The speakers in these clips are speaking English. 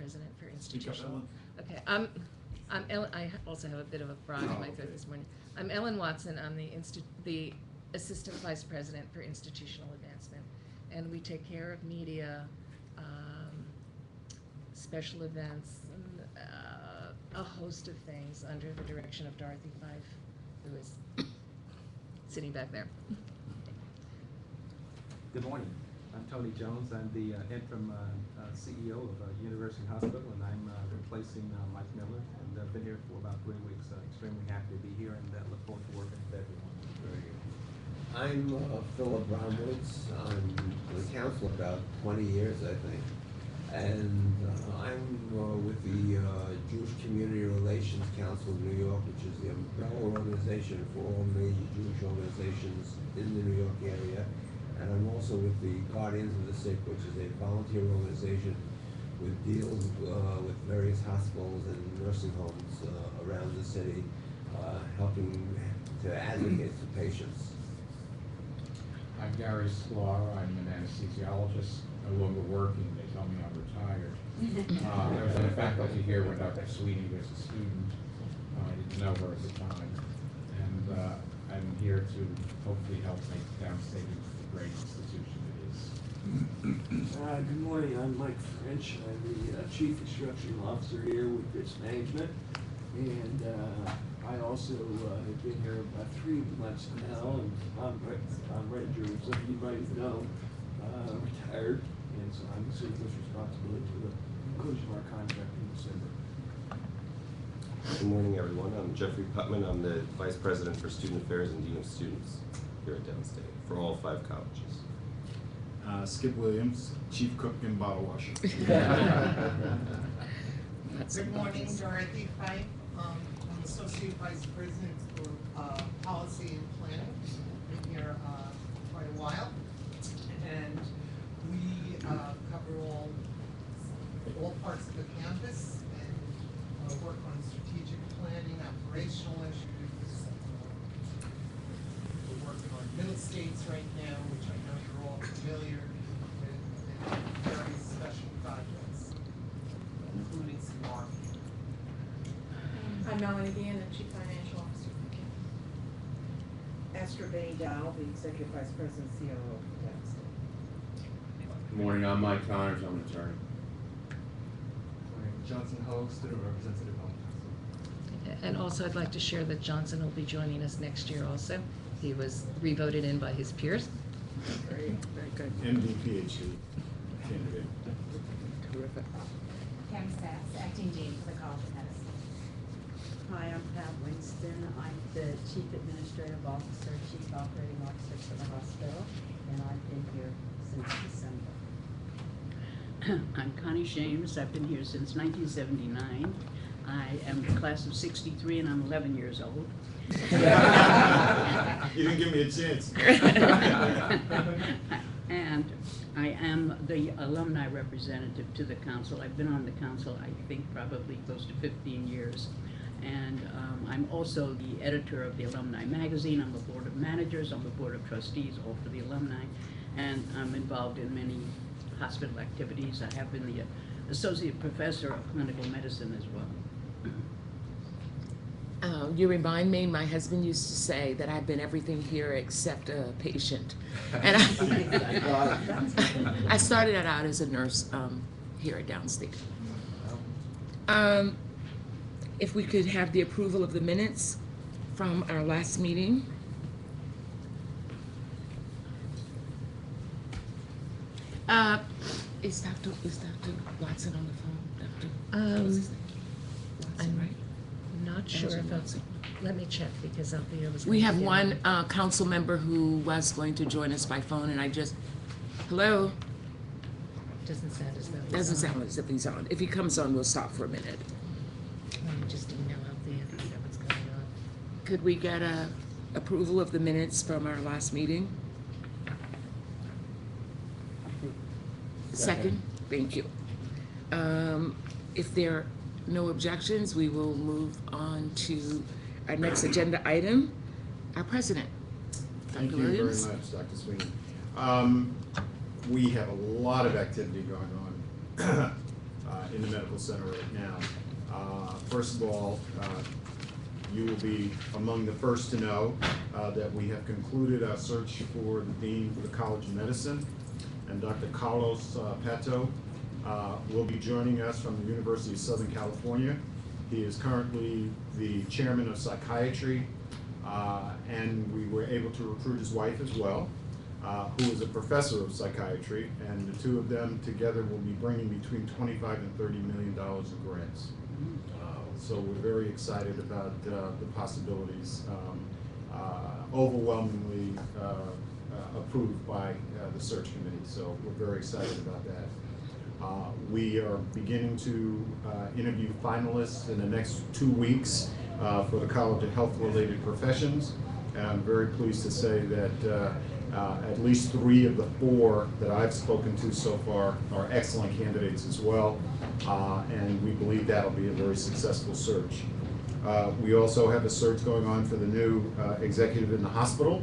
President for Institutional. Okay, I'm Ellen. I also have a bit of a frog in my throat this morning. I'm Ellen Watson. I'm the Assistant Vice President for Institutional Advancement, and we take care of media, special events, and, a host of things under the direction of Dorothy Fife, who is sitting back there. Good morning. I'm Tony Jones. I'm the interim CEO of University Hospital, and I'm replacing Mike Miller. And I've been here for about 3 weeks. Extremely happy to be here, and look forward to working with everyone. Very good. I'm Philip Bromwitz. I'm on the council about 20 years, I think. And I'm with the Jewish Community Relations Council of New York, which is the umbrella organization for all major Jewish organizations in the New York area. And I'm also with the Guardians of the Sick, which is a volunteer organization with deals with various hospitals and nursing homes around the city, helping to advocate for patients. I'm Gary Sklar. I'm an anesthesiologist, no longer working. They tell me I'm retired. There was a faculty here when Dr. Sweeney was a student. I didn't know her at the time. And I'm here to hopefully help make Downstate the great institution it is. Good morning. I'm Mike French. I'm the Chief Instructional Officer here with Risk Management. And I also have been here about 3 months now, and I'm Ranger, as some of you might know, retired, and so I'm assuming this responsibility for the conclusion of our contract in December. Good morning, everyone. I'm Jeffrey Putman. I'm the Vice President for Student Affairs and Dean of Students here at Downstate for all 5 colleges. Skip Williams, Chief Cook and Bottle Washer. Good morning, Dorothy Fife. I'm Associate Vice President for Policy and Planning. Been here quite a while, and we cover all parts of the campus and work on strategic planning, operational issues. We're working on middle states right now, which I know you're all familiar with, and various special projects, including some marketing. I'm Melanie Gann, the Chief Financial Officer. Esther Benny Dow, the Executive Vice President, COO of Downstate. Good morning, I'm Mike Connors, I'm an attorney. Johnson Ho, Student Representative on the Council. And also I'd like to share that Johnson will be joining us next year also. He was re-voted in by his peers. Very good. MD, PhD candidate. Terrific. Kim Stats, Acting Dean for the College of Medicine. Hi, I'm Pat Winston. I'm the Chief Administrative Officer, Chief Operating Officer for the hospital, and I've been here since December. I'm Connie Shames. I've been here since 1979. I am the class of 63 and I'm 11 years old. You didn't give me a chance. And I am the alumni representative to the council. I've been on the council, I think, probably close to 15 years. And I'm also the editor of the Alumni Magazine. I'm the board of managers. I'm the board of trustees, all for the alumni. And I'm involved in many hospital activities. I have been the associate professor of clinical medicine as well. You remind me, my husband used to say that I've been everything here except a patient. And I started out as a nurse here at Downstate. If we could have the approval of the minutes from our last meeting. Is Dr. Watson on the phone? Watson, I'm not sure if that's, let me check because I'll be able to. We have one council member who was going to join us by phone, and I just, hello? Doesn't sound as though he's Doesn't on. sound as if he's on. If he comes on, we'll stop for a minute. Let me just email out the, what's going on. Could we get a approval of the minutes from our last meeting? Second? Thank you. If there are no objections, we will move on to our next agenda item, our president. Thank Dr. you Williams. very much, Dr. Sweeney. We have a lot of activity going on in the medical center right now. First of all, you will be among the first to know that we have concluded our search for the Dean for the College of Medicine, and Dr. Carlos Pato will be joining us from the University of Southern California. He is currently the chairman of psychiatry, and we were able to recruit his wife as well, who is a professor of psychiatry, and the two of them together will be bringing between $25 and $30 million in grants. So we're very excited about the possibilities, overwhelmingly approved by the search committee. So we're very excited about that. We are beginning to interview finalists in the next 2 weeks for the College of Health-Related Professions. And I'm very pleased to say that at least 3 of the 4 that I've spoken to so far are excellent candidates as well. And we believe that'll be a very successful search. We also have a search going on for the new executive in the hospital.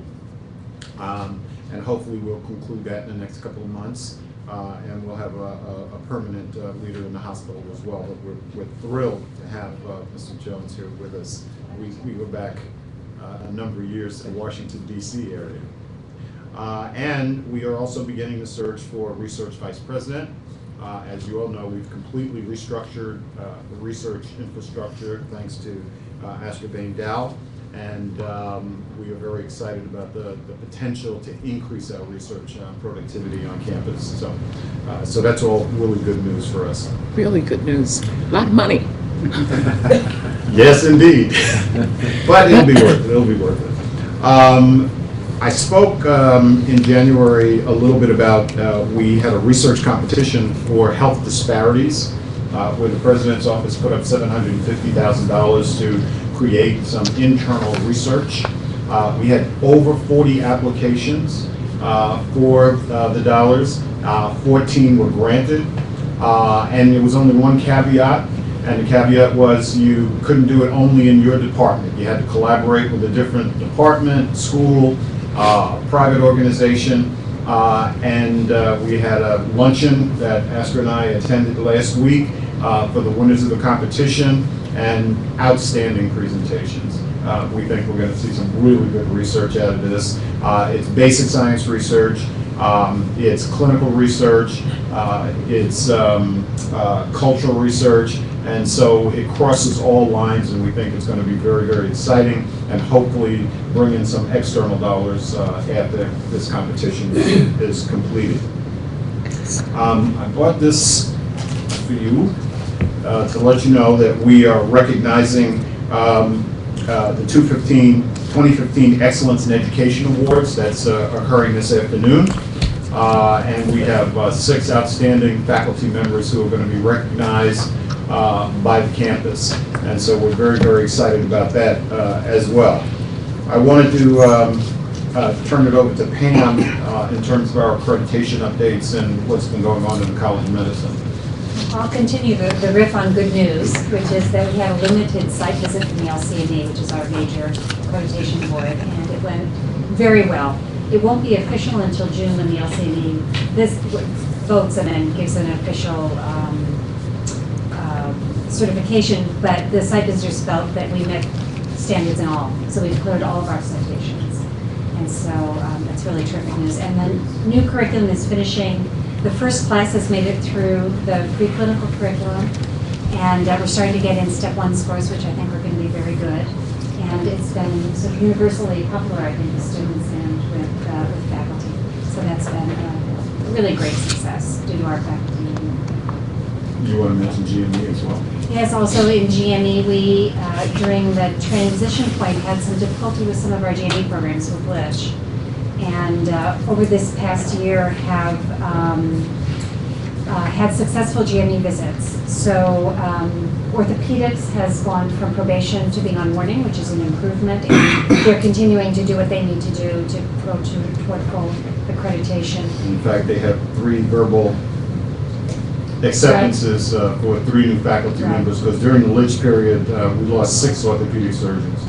And hopefully we'll conclude that in the next couple of months. And we'll have a permanent leader in the hospital as well. But we're thrilled to have Mr. Jones here with us. We go back a number of years to the Washington, D.C. area. And we are also beginning the search for a research vice president. As you all know, we've completely restructured the research infrastructure thanks to Asher Bain Dow. And we are very excited about the potential to increase our research productivity on campus. So that's all really good news for us. Really good news. A lot of money. Yes, indeed. But it'll be worth it. It'll be worth it. I spoke in January a little bit about we had a research competition for health disparities where the President's office put up $750,000 to create some internal research. We had over 40 applications for the dollars. 14 were granted, and there was only one caveat, and the caveat was you couldn't do it only in your department. You had to collaborate with a different department, school, private organization, and we had a luncheon that Astor and I attended last week for the winners of the competition, and outstanding presentations. We think we're going to see some really good research out of this. It's basic science research, it's clinical research, it's cultural research, and so it crosses all lines, and we think it's going to be very, very exciting, and hopefully bring in some external dollars after this competition is completed. I bought this for you to let you know that we are recognizing the 2015 Excellence in Education Awards. That's occurring this afternoon. And we have 6 outstanding faculty members who are going to be recognized by the campus. And so we're very, very excited about that as well. I wanted to turn it over to Pam in terms of our accreditation updates and what's been going on in the College of Medicine. I'll continue the riff on good news, which is that we had a limited site visit from the LCME, which is our major accreditation board, and it went very well. It won't be official until June when the LCME votes and then gives an official certification, but the site visitors felt that we met standards in all, so we've cleared all of our citations. And so that's really terrific news. And then new curriculum is finishing. The first class has made it through the preclinical curriculum, and we're starting to get in step 1 scores, which I think are going to be very good. And it's been sort of universally popular, I think, with students and with faculty. So that's been a really great success due to our faculty. You want to mention GME as well? Yes, also in GME, we, during the transition point, had some difficulty with some of our GME programs with glitch. And over this past year have had successful GME visits. So orthopedics has gone from probation to being on warning, which is an improvement. And they're continuing to do what they need to do to go toward full accreditation. In fact, they have 3 verbal acceptances for 3 new faculty members, because during the Lidge period, we lost 6 orthopedic surgeons.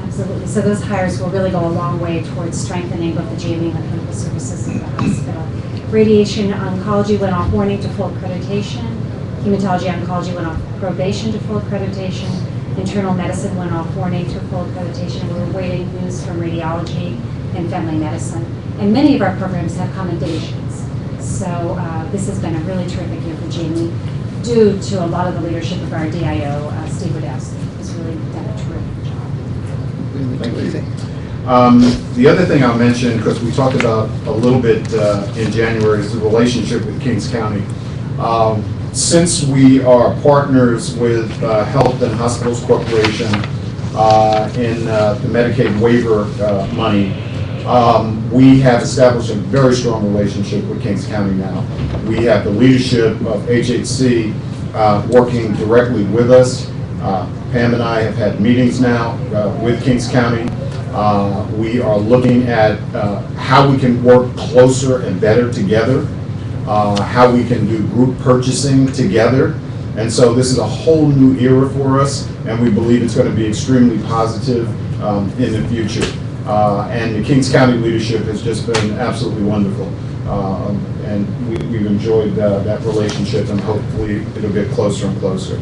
Absolutely. So those hires will really go a long way towards strengthening both the GME and the clinical services of the hospital. Radiation oncology went off warning to full accreditation, Hematology oncology went off probation to full accreditation. Internal medicine went off warning to full accreditation. And we're waiting news from radiology and family medicine. And many of our programs have commendations. So this has been a really terrific year for Jamie, due to a lot of the leadership of our DIO, Steve Downstate, who's really done a terrific job. Thank you. The other thing I'll mention, because we talked about a little bit in January, is the relationship with Kings County. Since we are partners with Health and Hospitals Corporation in the Medicaid waiver money, we have established a very strong relationship with Kings County now. We have the leadership of HHC working directly with us. Pam and I have had meetings now with Kings County. We are looking at how we can work closer and better together, how we can do group purchasing together. And so this is a whole new era for us, and we believe it's going to be extremely positive in the future. And the Kings County leadership has just been absolutely wonderful. And we've enjoyed that relationship, and hopefully it'll get closer and closer.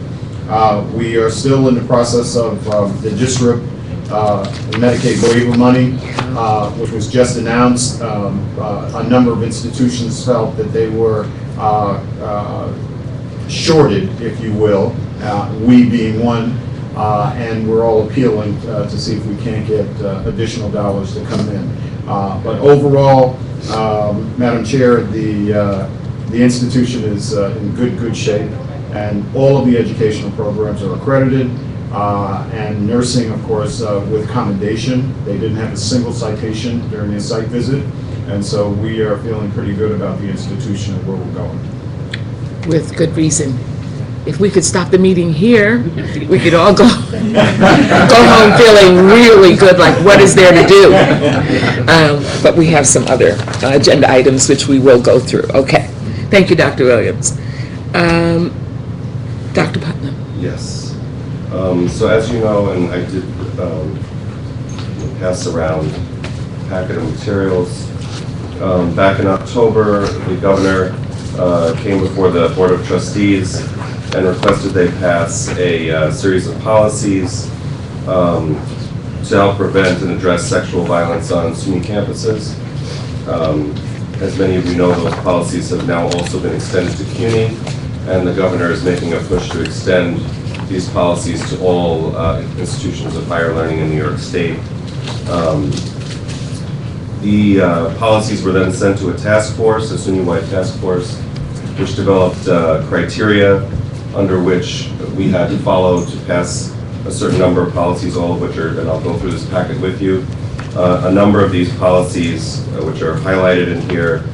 We are still in the process of the district Medicaid waiver money, which was just announced. A number of institutions felt that they were shorted, if you will, we being one, and we're all appealing to see if we can't get additional dollars to come in. But overall, Madam Chair, the institution is in good shape, and all of the educational programs are accredited. And nursing, of course, with commendation. They didn't have a single citation during their site visit, and so we are feeling pretty good about the institution and where we're going. With good reason. If we could stop the meeting here, we could all go home feeling really good, like what is there to do? But we have some other agenda items which we will go through. Okay. Thank you, Dr. Williams. Dr. Putnam. Yes. So as you know, and I did pass around a packet of materials, back in October, the governor came before the Board of Trustees and requested they pass a series of policies to help prevent and address sexual violence on SUNY campuses. As many of you know, those policies have now also been extended to CUNY, and the governor is making a push to extend these policies to all institutions of higher learning in New York State. The policies were then sent to a task force, a SUNY-wide task force, which developed criteria under which we had to follow to pass a certain number of policies, all of which are, and I'll go through this packet with you. A number of these policies, which are highlighted in here,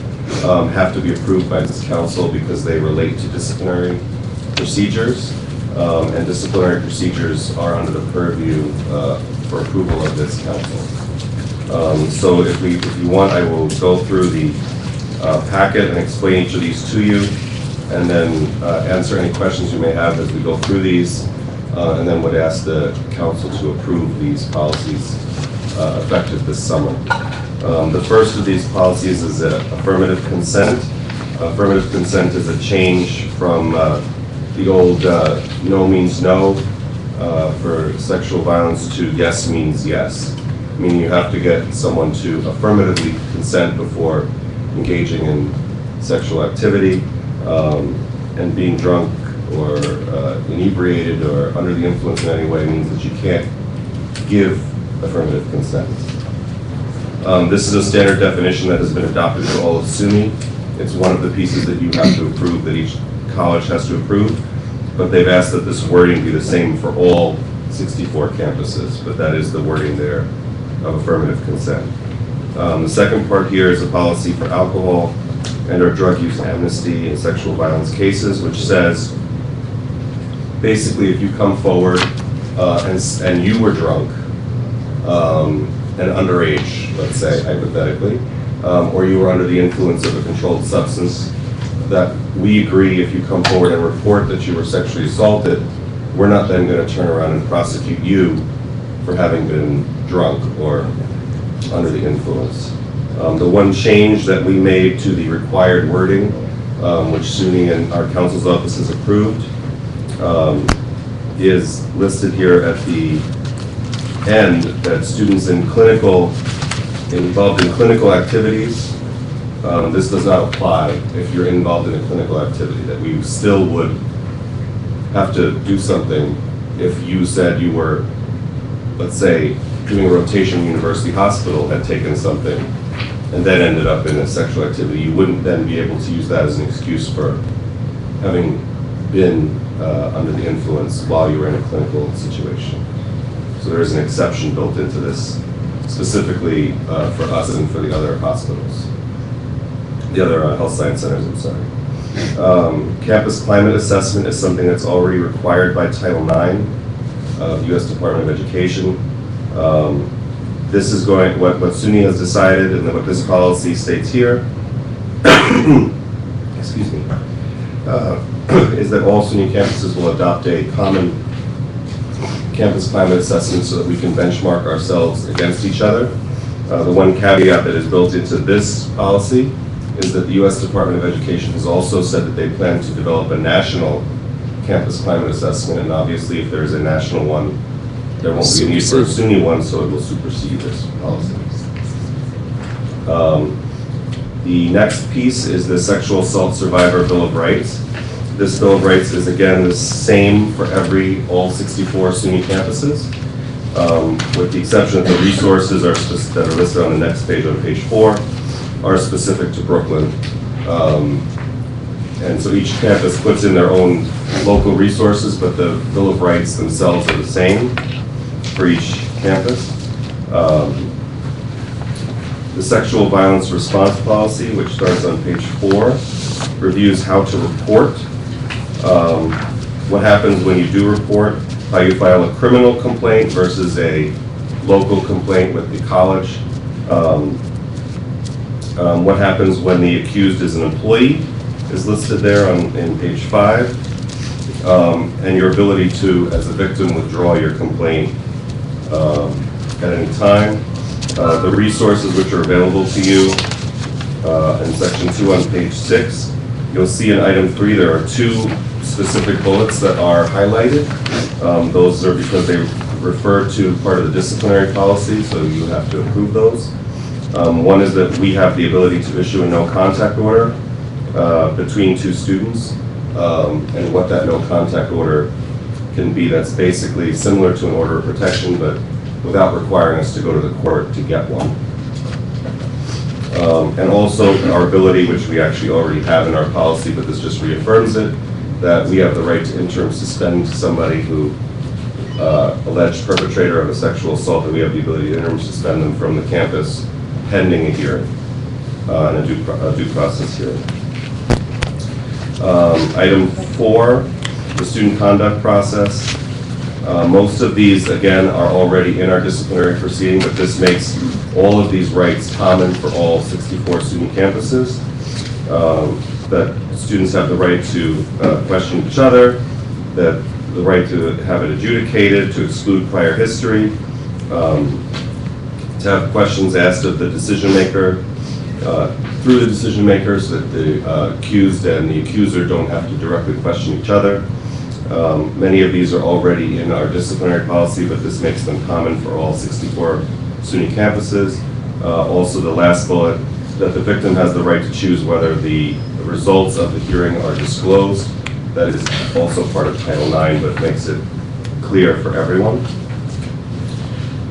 have to be approved by this council because they relate to disciplinary procedures. And disciplinary procedures are under the purview for approval of this council. So if you want, I will go through the packet and explain each of these to you, and then answer any questions you may have as we go through these, and then would ask the council to approve these policies effective this summer. The first of these policies is affirmative consent. Affirmative consent is a change from the old no means no for sexual violence to yes means yes, meaning you have to get someone to affirmatively consent before engaging in sexual activity, and being drunk or inebriated or under the influence in any way means that you can't give affirmative consent. This is a standard definition that has been adopted for all of SUNY. It's one of the pieces that you have to approve, that each college has to approve, but they've asked that this wording be the same for all 64 campuses, but that is the wording there of affirmative consent. The second part here is a policy for alcohol and or drug use amnesty in sexual violence cases, which says basically if you come forward and you were drunk and underage, let's say hypothetically, or you were under the influence of a controlled substance, that we agree if you come forward and report that you were sexually assaulted, we're not then going to turn around and prosecute you for having been drunk or under the influence. The one change that we made to the required wording which SUNY and our counsel's office has approved, is listed here at the end, that students involved in clinical activities, this does not apply if you're involved in a clinical activity, that we still would have to do something if you said you were, let's say, doing a rotation in University Hospital, had taken something, and then ended up in a sexual activity. You wouldn't then be able to use that as an excuse for having been under the influence while you were in a clinical situation. So there is an exception built into this, specifically for us and for the other hospitals, the other health science centers, I'm sorry. Campus climate assessment is something that's already required by Title IX of the U.S. Department of Education. This is what SUNY has decided, and what this policy states here, excuse me, is that all SUNY campuses will adopt a common campus climate assessment so that we can benchmark ourselves against each other. The one caveat that is built into this policy is that the U.S. Department of Education has also said that they plan to develop a national campus climate assessment, and obviously if there's a national one, there won't be a need for a SUNY one, so it will supersede this policy. The next piece is the Sexual Assault Survivor Bill of Rights. This Bill of Rights is again the same for all 64 SUNY campuses, with the exception that the resources that are listed on the next page, on page 4, are specific to Brooklyn. And so each campus puts in their own local resources, but the Bill of Rights themselves are the same for each campus. The Sexual Violence Response Policy, which starts on page 4, reviews how to report, what happens when you do report, how you file a criminal complaint versus a local complaint with the college, what happens when the accused is an employee, is listed there in page 5, and your ability to, as a victim, withdraw your complaint at any time. The resources which are available to you in section 2 on page 6. You'll see in item 3 there are 2 specific bullets that are highlighted. Those are because they refer to part of the disciplinary policy, so you have to approve those. One is that we have the ability to issue a no contact order between 2 students, and what that no contact order can be. That's basically similar to an order of protection, but without requiring us to go to the court to get one. And also our ability, which we actually already have in our policy, but this just reaffirms it, that we have the right to interim suspend somebody who alleged perpetrator of a sexual assault, that we have the ability to interim suspend them from the campus pending a hearing, and a due process hearing. Item 4, the student conduct process. Most of these, again, are already in our disciplinary proceeding, but this makes all of these rights common for all 64 SUNY campuses. That students have the right to question each other, that the right to have it adjudicated, to exclude prior history, to have questions asked of the decision maker, through the decision makers, so that the accused and the accuser don't have to directly question each other. Many of these are already in our disciplinary policy, but this makes them common for all 64 SUNY campuses. Also, the last bullet, that the victim has the right to choose whether the results of the hearing are disclosed. That is also part of Title IX, but makes it clear for everyone.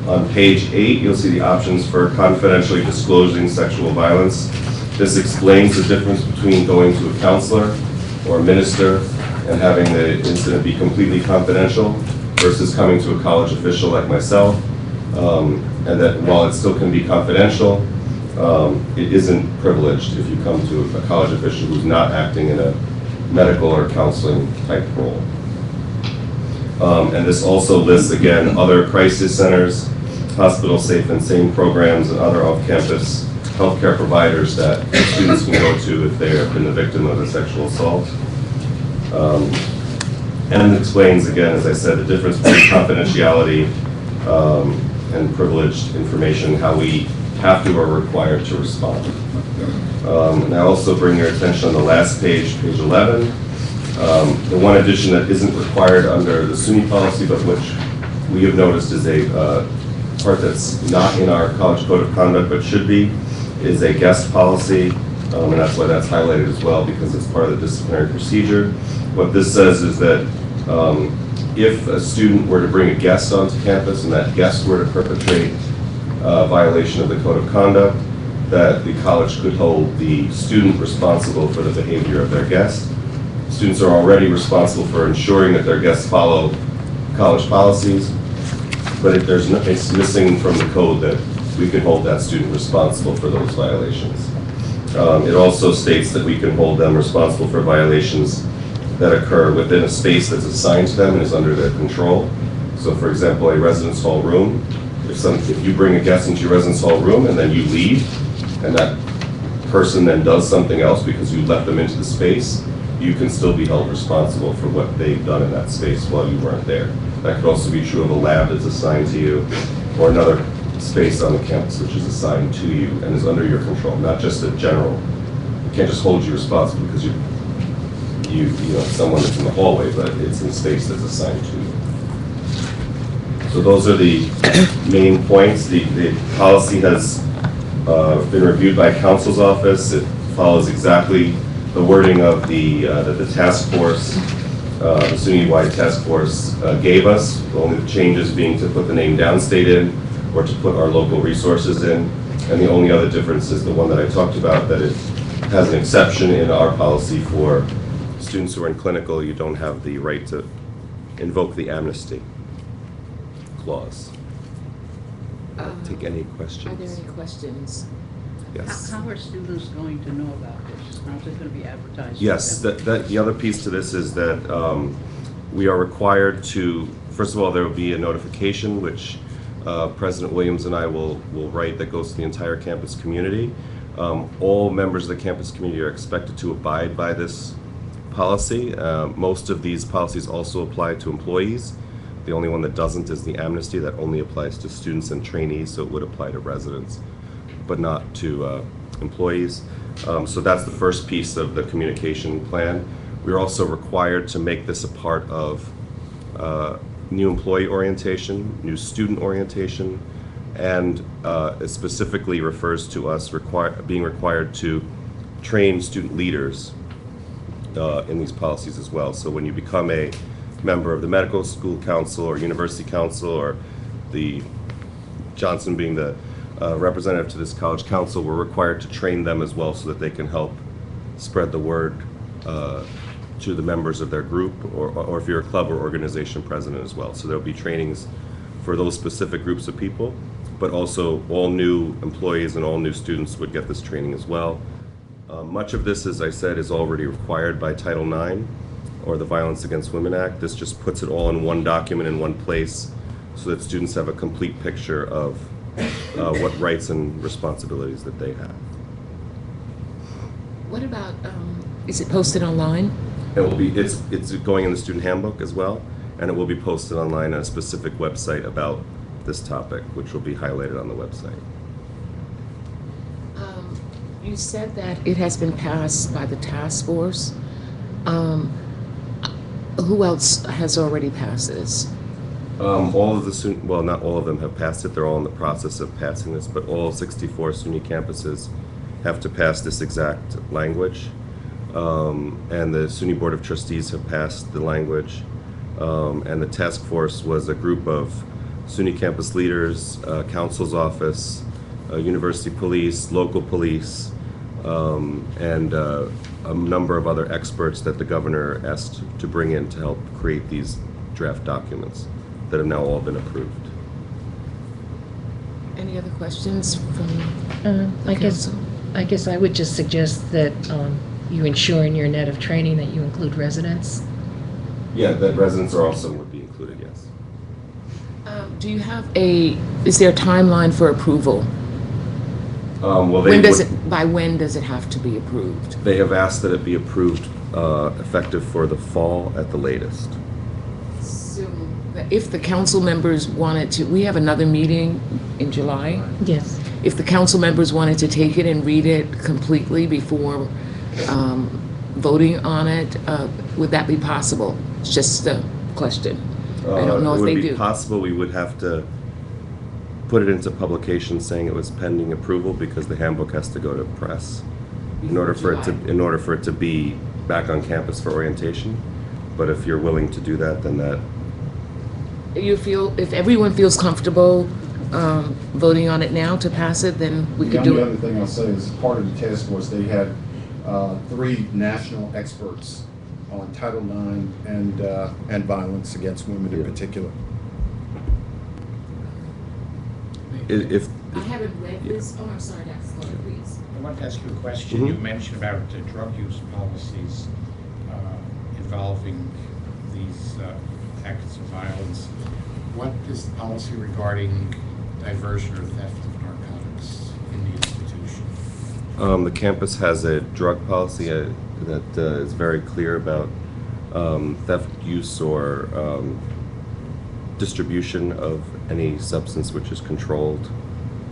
On page 8, you'll see the options for confidentially disclosing sexual violence. This explains the difference between going to a counselor or a minister and having the incident be completely confidential versus coming to a college official like myself, and that while it still can be confidential, it isn't privileged if you come to a college official who's not acting in a medical or counseling type role. And this also lists, again, other crisis centers, hospital safe and sane programs, and other off-campus healthcare providers that students can go to if they have been the victim of a sexual assault. And it explains, again, as I said, the difference between confidentiality and privileged information, how we have to or are required to respond. And I also bring your attention on the last page, page 11. The one addition that isn't required under the SUNY policy, but which we have noticed is a part that's not in our college code of conduct, but should be, is a guest policy. And that's why that's highlighted as well, because it's part of the disciplinary procedure. What this says is that if a student were to bring a guest onto campus and that guest were to perpetrate a violation of the code of conduct, that the college could hold the student responsible for the behavior of their guest. Students are already responsible for ensuring that their guests follow college policies, but if it's missing from the code that we can hold that student responsible for those violations. It also states that we can hold them responsible for violations that occur within a space that's assigned to them and is under their control. So for example, a residence hall room, if you bring a guest into your residence hall room and then you leave, and that person then does something else because you left them into the space, you can still be held responsible for what they've done in that space while you weren't there. That could also be true of a lab that's assigned to you, or another space on the campus which is assigned to you and is under your control, not just a general. We can't just hold you responsible because you know someone that's in the hallway, but it's in space that's assigned to you. So those are the main points. The policy has been reviewed by counsel's office. It follows exactly the wording of the task force, the SUNY-wide task force gave us. Only the changes being to put the name Downstate in or to put our local resources in. And the only other difference is the one that I talked about, that it has an exception in our policy for students who are in clinical. You don't have the right to invoke the amnesty clause. Take any questions? Are there any questions? Yes. How are students going to know about this? How's it going to be advertised? Yes, the other piece to this is that we are required to, first of all, there will be a notification which President Williams and I will write that goes to the entire campus community. All members of the campus community are expected to abide by this policy. Most of these policies also apply to employees. The only one that doesn't is the amnesty. That only applies to students and trainees, so it would apply to residents, but not to employees. So that's the first piece of the communication plan. We're also required to make this a part of new employee orientation, new student orientation, and it specifically refers to us being required to train student leaders in these policies as well. So when you become a member of the medical school council or university council, or the Johnson being the representative to this college council, we're required to train them as well so that they can help spread the word to the members of their group, or if you're a club or organization president as well. So there'll be trainings for those specific groups of people, but also all new employees and all new students would get this training as well. Much of this, as I said, is already required by Title IX or the Violence Against Women Act. This just puts it all in one document in one place so that students have a complete picture of what rights and responsibilities that they have. What about, is it posted online? It will be, it's going in the student handbook as well, and it will be posted online on a specific website about this topic, which will be highlighted on the website. You said that it has been passed by the task force. Who else has already passed this? All of the well, not all of them have passed it. They're all in the process of passing this, but all 64 SUNY campuses have to pass this exact language. And the SUNY Board of Trustees have passed the language. And the task force was a group of SUNY campus leaders, counsel's office, university police, local police, and a number of other experts that the governor asked to bring in to help create these draft documents that have now all been approved. Any other questions from I guess I would just suggest that you ensure in your net of training that you include residents. Yeah, that residents are also would be included, yes. Do you have is there a timeline for approval? Well, By when does it have to be approved? They have asked that it be approved effective for the fall at the latest. So if the council members wanted to, we have another meeting in July. Yes. If the council members wanted to take it and read it completely before voting on it, would that be possible? It's just a question. I don't know if they It would do. be possible. We would have to put it into publication saying it was pending approval because the handbook has to go to press in order for it to be back on campus for orientation. But if you're willing to do that, then that. You feel, if everyone feels comfortable voting on it now to pass it, then we could do The it. only other thing I'll say is, part of the task force, they had 3 national experts on Title IX and violence against women in particular. If I haven't read this. Oh, I'm sorry, Dr. Slaughter, please. I want to ask you a question. You mentioned about drug use policies involving these acts of violence. What is the policy regarding diversion or theft of narcotics in the institution? the campus has a drug policy that is very clear about theft, use, or distribution of any substance which is controlled,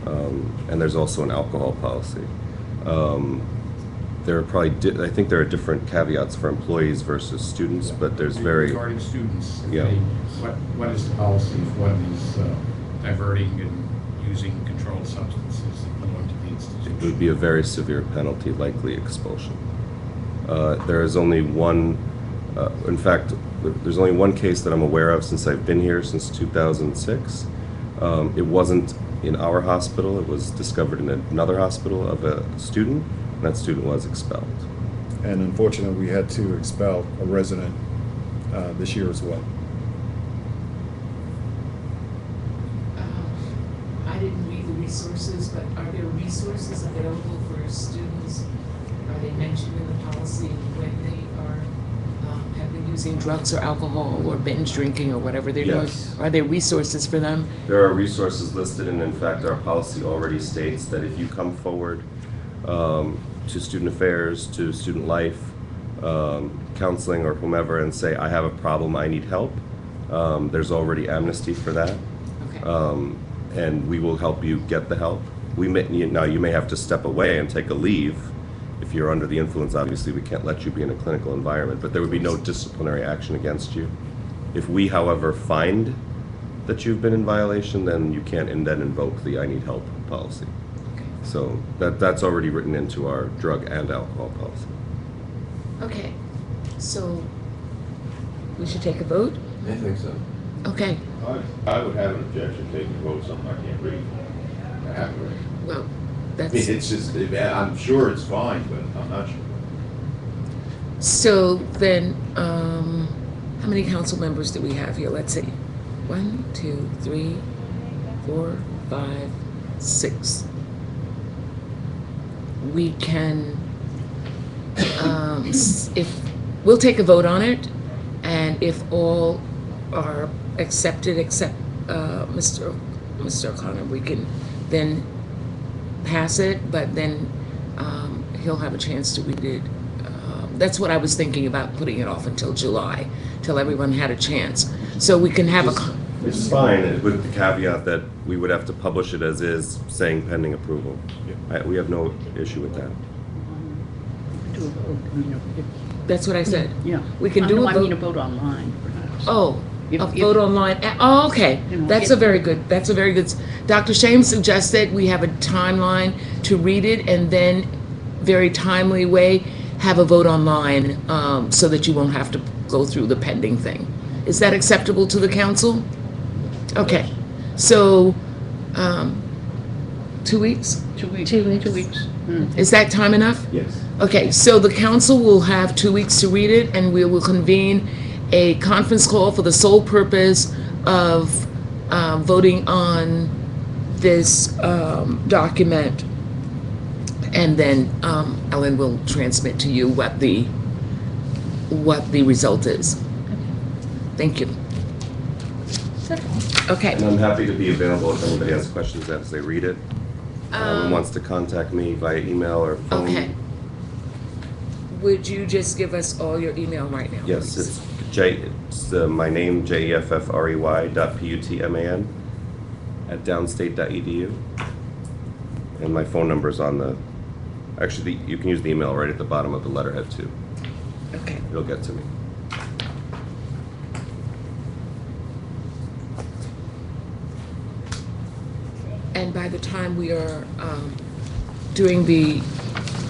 and there's also an alcohol policy. There are probably, I think there are different caveats for employees versus students, but there's very. Regarding students, Yeah. what is the policy if one is diverting and using controlled substances that belong to the institution? It would be a very severe penalty, likely expulsion. There is only one, in fact, there's only one case that I'm aware of since I've been here since 2006. It wasn't in our hospital, it was discovered in another hospital of a student, and that student was expelled. And unfortunately, we had to expel a resident this year as well. I didn't read the resources, but are there resources available for students? Are they mentioned in the policy when they are, have been using drugs or alcohol or binge drinking or whatever they're doing? Yes. Are there resources for them? There are resources listed, and in fact, our policy already states that if you come forward to student affairs, to student life, counseling, or whomever, and say, I have a problem, I need help, there's already amnesty for that. Okay. And we will help you get the help. Now, you may have to step away and take a leave. If you're under the influence, obviously, we can't let you be in a clinical environment, but there would be no disciplinary action against you. If we, however, find that you've been in violation, then you can't then invoke the I need help policy. Okay. So that's already written into our drug and alcohol policy. Okay, so we should take a vote? I think so. Okay, I would have an objection taking a vote something I can't read. I have to read. well, I mean, that's, it's just, I'm sure it's fine, but I'm not sure. so then, how many council members do we have here? Let's see. 1, 2, 3, 4, 5, 6. We can, if, we'll take a vote on it, and if all are accepted, except Mr. O'Connor, we can then pass it, but then he'll have a chance to read it. That's what I was thinking about, putting it off until July, till everyone had a chance. So we can have Which is fine, with the caveat that we would have to publish it as is, saying pending approval. We have no issue with that. Do a vote, you know, that's what I said. yeah. We can do No, a I mean a vote. vote online, perhaps. Oh, If- a if- vote online. Oh, okay. You know, That's if- a very good, that's a very good. Dr. Shame suggested we have a timeline to read it and then very timely way have a vote online so that you won't have to go through the pending thing. Is that acceptable to the council? Okay. So, 2 weeks? 2 weeks. 2 weeks. 2 weeks. Is that time enough? Yes. Okay, so the council will have 2 weeks to read it, and we will convene a conference call for the sole purpose of voting on this document. And then Ellen will transmit to you what the result is. Thank you. Okay. And I'm happy to be available if anybody has questions as they read it. And wants to contact me via email or phone. Okay. Would you just give us all your email right now? Yes, please? it's It's my name, jeffrey.putman @downstate.edu. And my phone number's on the, actually, you can use the email right at the bottom of the letterhead too. Okay. It'll get to me. And by the time we are doing the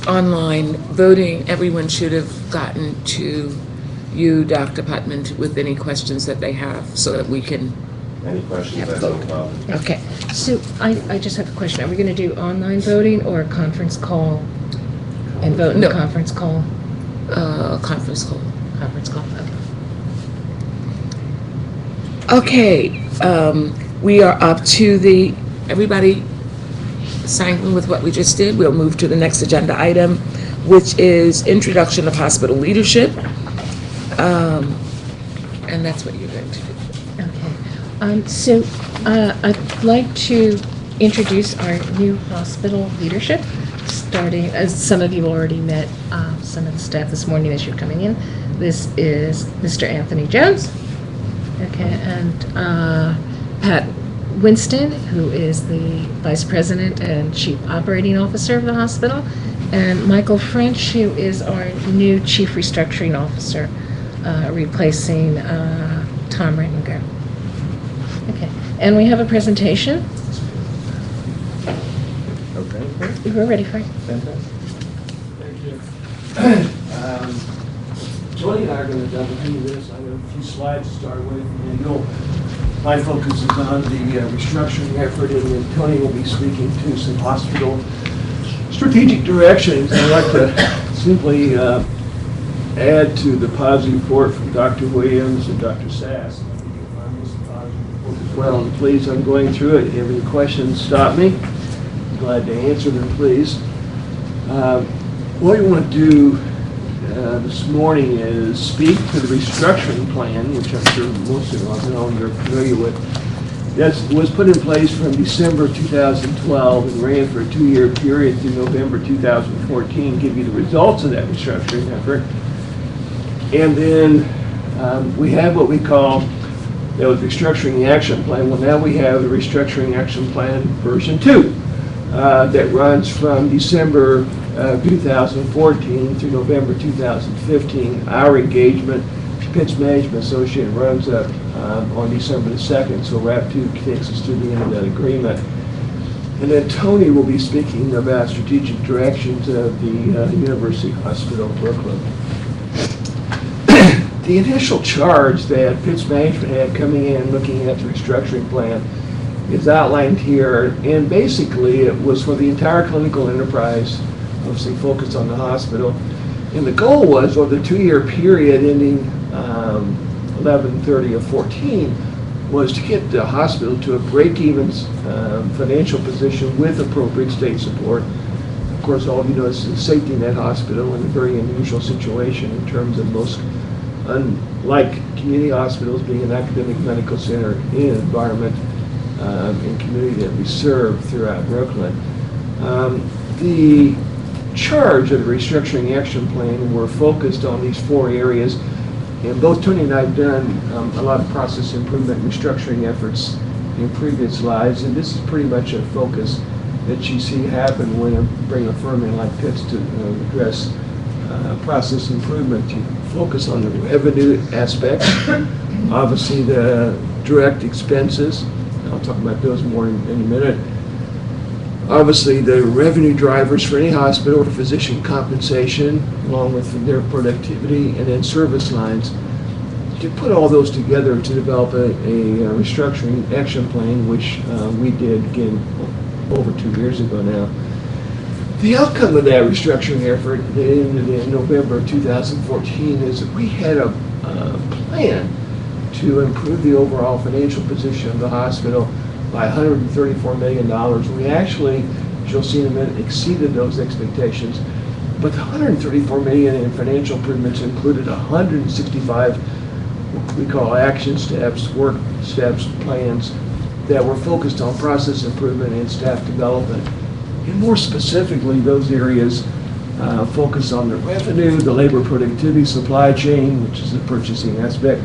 online voting, everyone should have gotten to you, Dr. Putman, with any questions that they have, so that we can. Any questions? Have I have no vote. problem. Okay, so I just have a question. Are we gonna do online voting or a conference call and vote in the No. conference call? Conference call. Conference call, Okay, we are up to the, everybody signing with what we just did. We'll move to the next agenda item, which is introduction of hospital leadership. And that's what you're going to do. Okay, so I'd like to introduce our new hospital leadership, starting, as some of you already met some of the staff this morning as you're coming in. This is Mr. Anthony Jones, okay, and Pat Winston, who is the Vice President and Chief Operating Officer of the hospital, and Michael French, who is our new Chief Restructuring Officer, replacing Tom Rittinger. Okay, and we have a presentation. Okay. We're ready for it. Fantastic. Thank you. Tony and I are going to double do this. I have a few slides to start with, and my focus is on the restructuring effort, and then Tony will be speaking to some hospital strategic directions. I'd like to simply add to the positive report from Dr. Williams and Dr. Sass. Well, and please, I'm going through it. If you have any questions, stop me. I'm glad to answer them, please. What we want to do this morning is speak to the restructuring plan, which I'm sure most of you know you're familiar with. That was put in place from December 2012 and ran for a 2-year period through November 2014, give you the results of that restructuring effort. And then we have what we call, that was restructuring action plan. Well, now we have the restructuring action plan version 2 that runs from December 2014 through November 2015. Our engagement, Pitts Management Associate, runs up on December the 2nd, so RAP 2 takes us to the end of that agreement. And then Tony will be speaking about strategic directions of the University Hospital Brooklyn. The initial charge that Pitts Management had coming in looking at the restructuring plan is outlined here, and basically it was for the entire clinical enterprise, obviously focused on the hospital. And the goal was, over the 2-year period ending 11/30 of 14, was to get the hospital to a break-even financial position with appropriate state support. Of course, all of you know it's a safety net hospital in a very unusual situation in terms of most, unlike community hospitals, being an academic medical center in an environment and community that we serve throughout Brooklyn. The charge of the restructuring action plan were focused on these 4 areas, and both Tony and I have done a lot of process improvement restructuring efforts in previous slides, and this is pretty much a focus that you see happen when you bring a firm in like Pitts to address process improvement. You focus on the revenue aspect, obviously the direct expenses. I'll talk about those more in a minute. Obviously, the revenue drivers for any hospital are physician compensation, along with their productivity, and then service lines. To put all those together to develop a restructuring action plan, which we did, again, over 2 years ago now. The outcome of that restructuring effort that ended in November 2014 is that we had a plan to improve the overall financial position of the hospital by $134 million. We actually, as you'll see in a minute, exceeded those expectations. But the $134 million in financial improvements included 165 what we call action steps, work steps, plans that were focused on process improvement and staff development. And more specifically, those areas focus on the revenue, the labor productivity, supply chain, which is the purchasing aspect.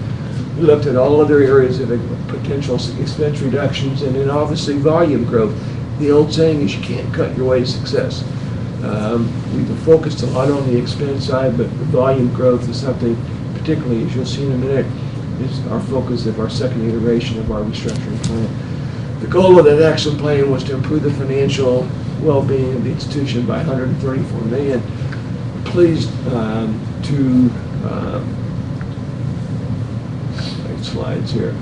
We looked at all other areas of potential expense reductions, and then obviously volume growth. The old saying is you can't cut your way to success. We've focused a lot on the expense side, but the volume growth is something, particularly as you'll see in a minute, is our focus of our second iteration of our restructuring plan. The goal of that action plan was to improve the financial well-being of the institution by $134 million. Pleased to slides here.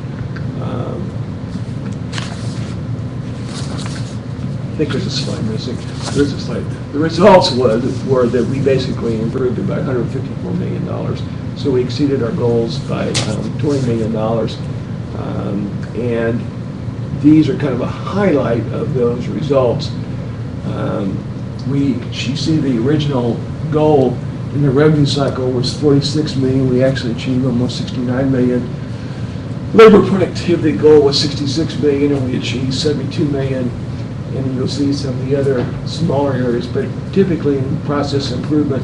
I think there's a slide missing. There's a slide. The results were that we basically improved it by $154 million. So we exceeded our goals by $20 million. And these are kind of a highlight of those results. You see the original goal in the revenue cycle was 46 million. We actually achieved almost 69 million. Labor productivity goal was 66 million, and we achieved 72 million. And you'll see some of the other smaller areas, but typically in process improvement,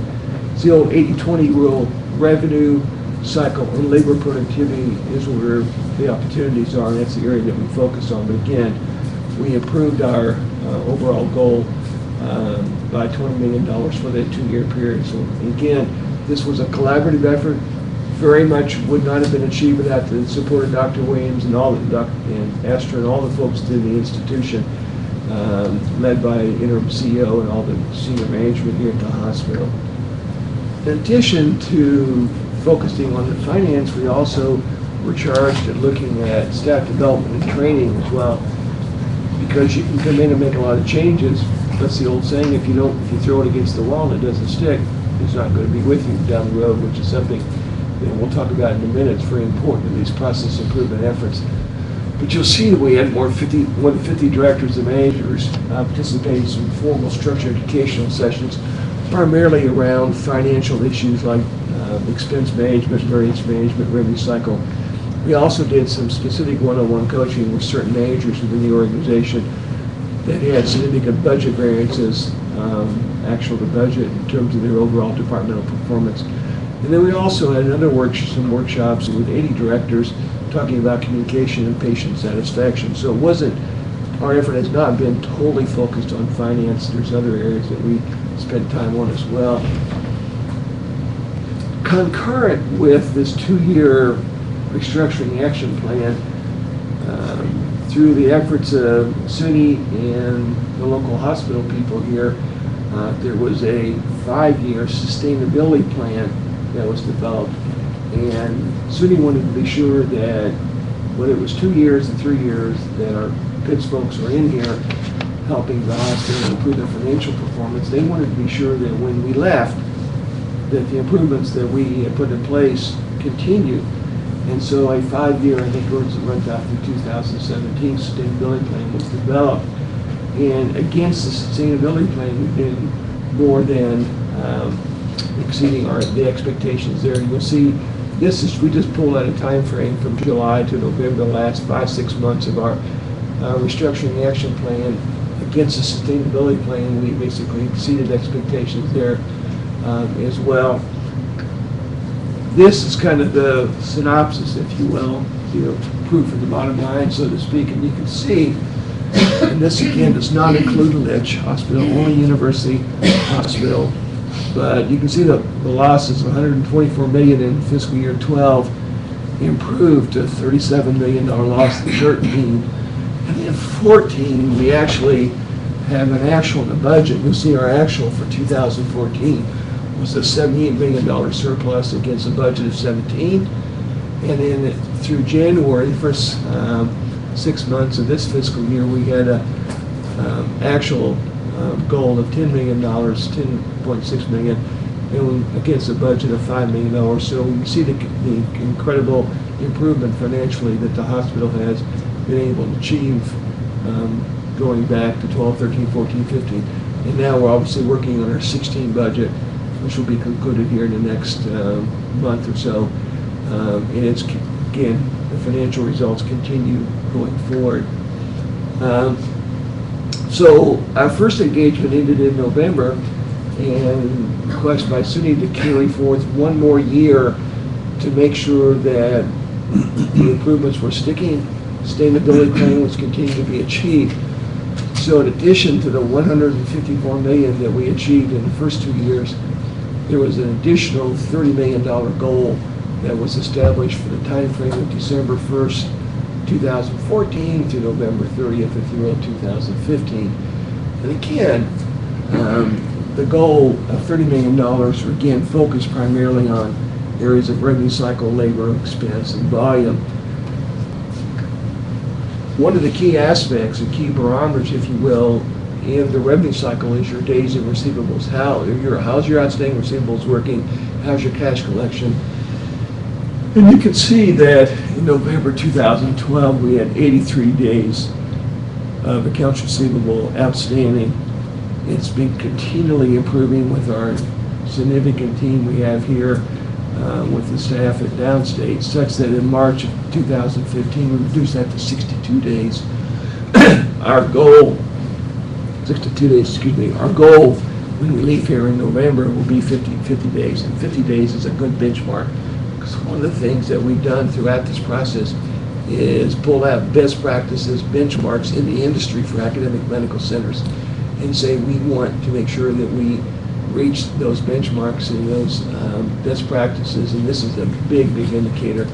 it's the old 80-20 rule. Revenue cycle and labor productivity is where the opportunities are, and that's the area that we focus on. But again, we improved our overall goal by $20 million for that 2-year period. So again, this was a collaborative effort. Very much would not have been achieved without the support of Dr. Williams and and Esther and all the folks in the institution, led by interim CEO and all the senior management here at the hospital. In addition to focusing on the finance, we also were charged at looking at staff development and training as well, because you can come in and make a lot of changes. That's the old saying: if you throw it against the wall and it doesn't stick, it's not going to be with you down the road, which is something that we'll talk about in a minute. It's very important in these process improvement efforts. But you'll see that we had more than 50 directors and managers participating in some formal structured educational sessions, primarily around financial issues like expense management, variance management, revenue cycle. We also did some specific one-on-one coaching with certain managers within the organization that had significant budget variances, actual to budget, in terms of their overall departmental performance. And then we also had some workshops with 80 directors talking about communication and patient satisfaction. So our effort has not been totally focused on finance. There's other areas that we spent time on as well. Concurrent with this 2-year restructuring action plan, through the efforts of SUNY and the local hospital people here, there was a 5-year sustainability plan that was developed. And SUNY wanted to be sure that whether it was 2 years or 3 years, that our PIDS folks were in here helping the hospital improve their financial performance. They wanted to be sure that when we left, that the improvements that we had put in place continued. And so a 5-year, I think it runs out through 2017, sustainability plan was developed. And against the sustainability plan, we've been more than exceeding the expectations there. You'll see we just pulled out a time frame from July to November, the last 5-6 months of our restructuring action plan. Against the sustainability plan, we basically exceeded expectations there as well. This is kind of the synopsis, if you will, proof of the bottom line, so to speak. And you can see, and this again does not include Lynch Hospital, only University Hospital. But you can see the losses, $124 million in fiscal year 12, improved to $37 million loss in 13. And in 14, we actually have an actual in the budget. You'll see our actual for 2014 was a $78 million surplus against a budget of 17. And then through January, the first 6 months of this fiscal year, we had a actual goal of $10 million, $10.6 million, and against a budget of $5 million. So we see the incredible improvement financially that the hospital has been able to achieve going back to 12, 13, 14, 15. And now we're obviously working on our 16 budget, which will be concluded here in the next month or so. And it's, again, the financial results continue going forward. So our first engagement ended in November, and request by SUNY to carry forth one more year to make sure that the improvements were sticking, sustainability plan was continuing to be achieved. So in addition to the $154 million that we achieved in the first 2 years, there was an additional $30 million goal that was established for the time frame of December 1st, 2014 to November 30th, if you will, 2015. And again, the goal of $30 million were again focused primarily on areas of revenue cycle, labor, expense, and volume. One of the key aspects, or key barometers, if you will, in the revenue cycle is your days of receivables. How's your outstanding receivables working? How's your cash collection? And you can see that in November 2012, we had 83 days of accounts receivable outstanding. It's been continually improving with our significant team we have here with the staff at Downstate, such that in March of 2015, we reduced that to 62 days. Our goal, 62 days, excuse me, our goal when we leave here in November will be 50 days, and 50 days is a good benchmark. Because one of the things that we've done throughout this process is pull out best practices, benchmarks in the industry for academic medical centers, and say we want to make sure that we reach those benchmarks and those best practices, and this is a big, big indicator.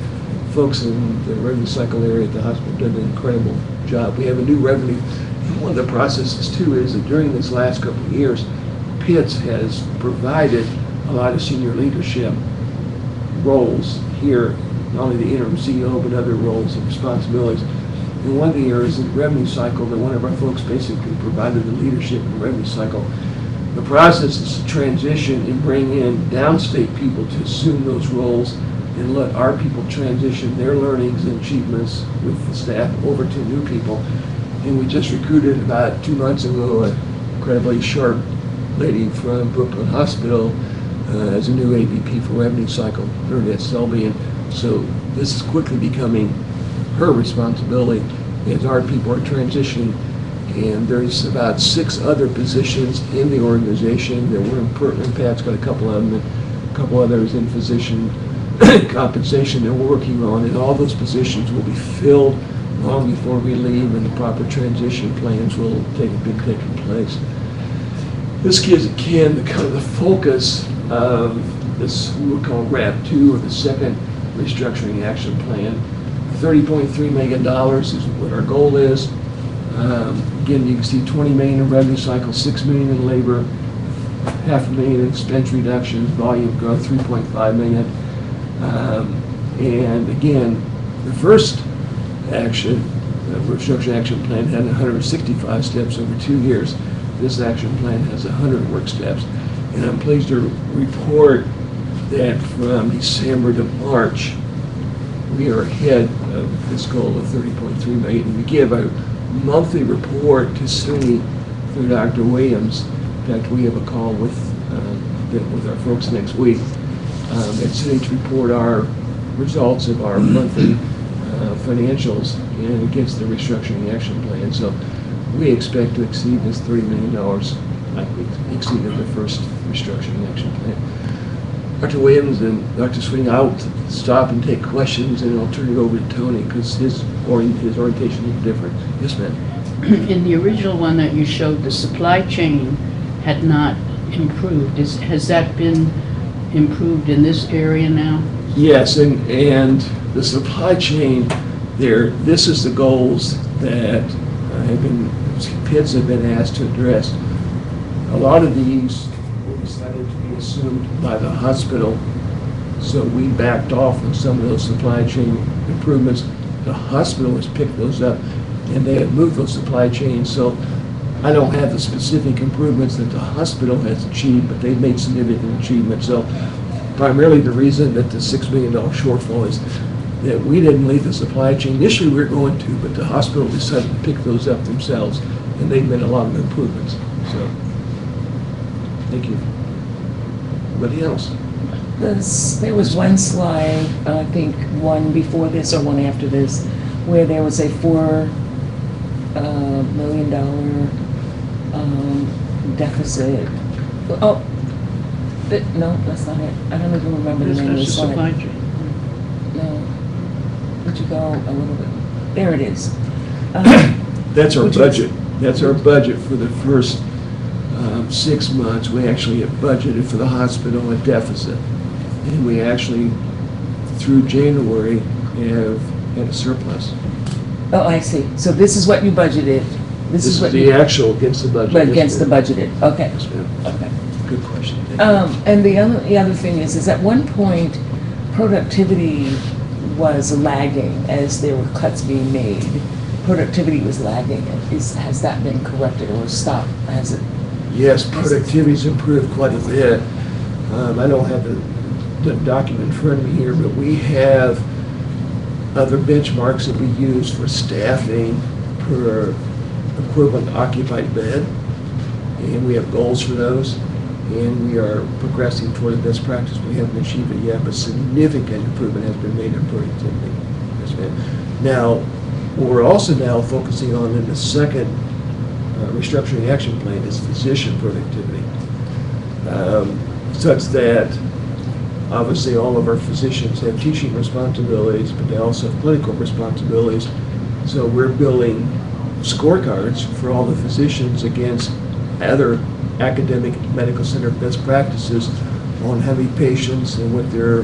Folks in the revenue cycle area at the hospital have done an incredible job. We have a new revenue. And one of the processes, too, is that during this last couple of years, Pitts has provided a lot of senior leadership roles here, not only the interim CEO, but other roles and responsibilities. And one of the areas in the revenue cycle that one of our folks basically provided the leadership in the revenue cycle. The process is to transition and bring in downstate people to assume those roles and let our people transition their learnings and achievements with the staff over to new people. And we just recruited about 2 months ago an incredibly sharp lady from Brooklyn Hospital as a new AVP for revenue cycle, Bernadette Selby. And so this is quickly becoming her responsibility as our people are transitioning. And there's about 6 other positions in the organization that we're in. Pat's got a couple of them, and a couple others in physician compensation that we're working on, and all those positions will be filled long before we leave, and the proper transition plans will be taking place. This gives again the kind of the focus of this what we call RAP 2, or the second restructuring action plan. $30.3 million is what our goal is. Again, you can see 20 million in revenue cycle, 6 million in labor, $500,000 in expense reductions, volume growth, 3.5 million. And again, the first action, restructuring action plan, had 165 steps over 2 years. This action plan has 100 work steps. And I'm pleased to report that from December to March, we are ahead of this goal of 30.3 million. We give a monthly report to SUNY through Dr. Williams. In fact, we have a call with our folks next week at SUNY to report our results of our monthly financials and against the restructuring action plan. So we expect to exceed this $30 million like we exceeded the first restructuring action plan. Dr. Williams and Dr. Swing, I'll stop and take questions, and I'll turn it over to Tony because his orientation is different. Yes, ma'am. In the original one that you showed, the supply chain had not improved. Has that been improved in this area now? Yes, and the supply chain there, this is the goals that Pitts have been asked to address. A lot of these were decided to be assumed by the hospital, so we backed off on some of those supply chain improvements. The hospital has picked those up, and they have moved those supply chains. So I don't have the specific improvements that the hospital has achieved, but they've made significant achievements. So primarily the reason that the $6 million shortfall is that we didn't leave the supply chain. Initially we were going to, but the hospital decided to pick those up themselves, and they've made a lot of improvements. So, thank you. Anybody else? There was one slide, I think one before this or one after this, where there was a $4 million deficit. Oh, No, that's not it. I don't even remember the name of the Discussion supply slide. chain. No. Would you go a little bit? There it is. That's our Would you- budget. That's our budget for the first 6 months. We actually have budgeted for the hospital a deficit. And we actually, through January, have had a surplus. Oh, I see. So this is what you budgeted. This is what the you- actual against the budget. But Yes, against the ma'am. budgeted, okay. Yes, ma'am. Okay. Good question. Thank you. And the other thing is at one point, productivity was lagging as there were cuts being made. Productivity was lagging. Has that been corrected or stopped? Has it? Yes, productivity's improved quite a bit. I don't have the document in front of me here, but we have other benchmarks that we use for staffing per equivalent occupied bed. And we have goals for those. And we are progressing toward the best practice. We haven't achieved it yet, but significant improvement has been made in productivity. Yes, ma'am. Now, what we're also now focusing on in the second restructuring action plan is physician productivity. Such that obviously all of our physicians have teaching responsibilities, but they also have clinical responsibilities. So we're building scorecards for all the physicians against other academic medical center best practices on how many patients and what their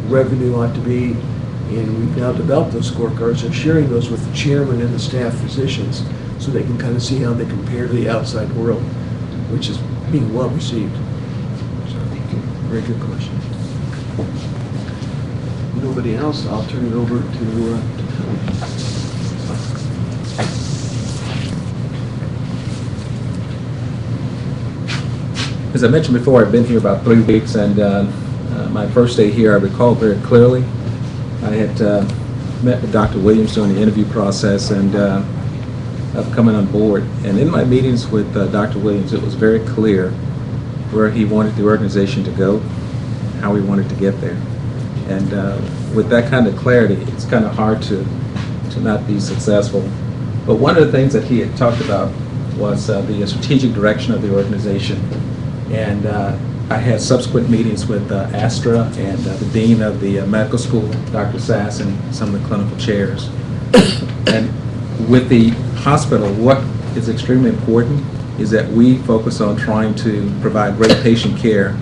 revenue ought to be. And we've now developed those scorecards and sharing those with the chairman and the staff physicians so they can kind of see how they compare to the outside world, which is being well received. So, very good question. Nobody else, I'll turn it over to Tony. As I mentioned before, I've been here about 3 weeks, and my first day here, I recall very clearly. I had met with Dr. Williams during the interview process and of coming on board. And in my meetings with Dr. Williams, it was very clear where he wanted the organization to go, how he wanted to get there. And with that kind of clarity, it's kind of hard to not be successful. But one of the things that he had talked about was the strategic direction of the organization. And I had subsequent meetings with Astra and the dean of the medical school, Dr. Sass, and some of the clinical chairs. And with the hospital, what is extremely important is that we focus on trying to provide great patient care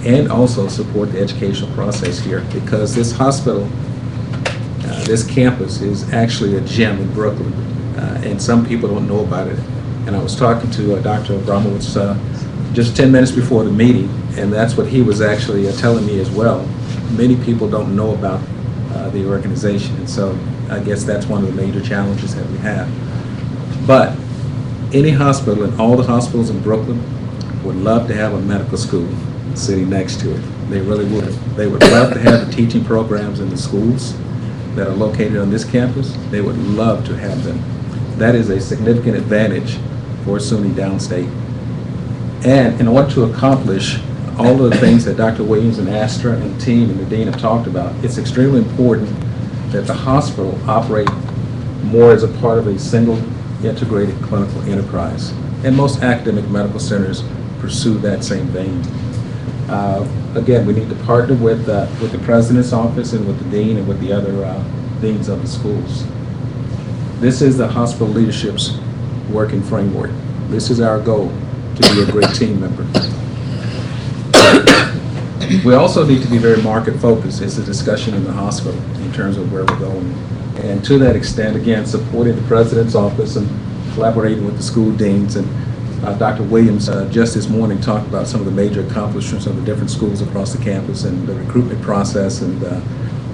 and also support the educational process here, because this hospital, this campus is actually a gem in Brooklyn, and some people don't know about it. And I was talking to Dr. Abramowitz just 10 minutes before the meeting, and that's what he was actually telling me as well. Many people don't know about the organization, and so I guess that's one of the major challenges that we have. But any hospital, and all the hospitals in Brooklyn, would love to have a medical school sitting next to it. They really would. They would love to have the teaching programs in the schools that are located on this campus. They would love to have them. That is a significant advantage for SUNY Downstate. And in order to accomplish all of the things that Dr. Williams and Astra and the team and the dean have talked about, it's extremely important that the hospital operate more as a part of a single integrated clinical enterprise. And most academic medical centers pursue that same vein. Again, we need to partner with the president's office and with the dean and with the other deans of the schools. This is the hospital leadership's working framework. This is our goal, to be a great team member. We also need to be very market focused. It's a discussion in the hospital in terms of where we're going. And to that extent, again, supporting the president's office and collaborating with the school deans. And Dr. Williams just this morning talked about some of the major accomplishments of the different schools across the campus and the recruitment process and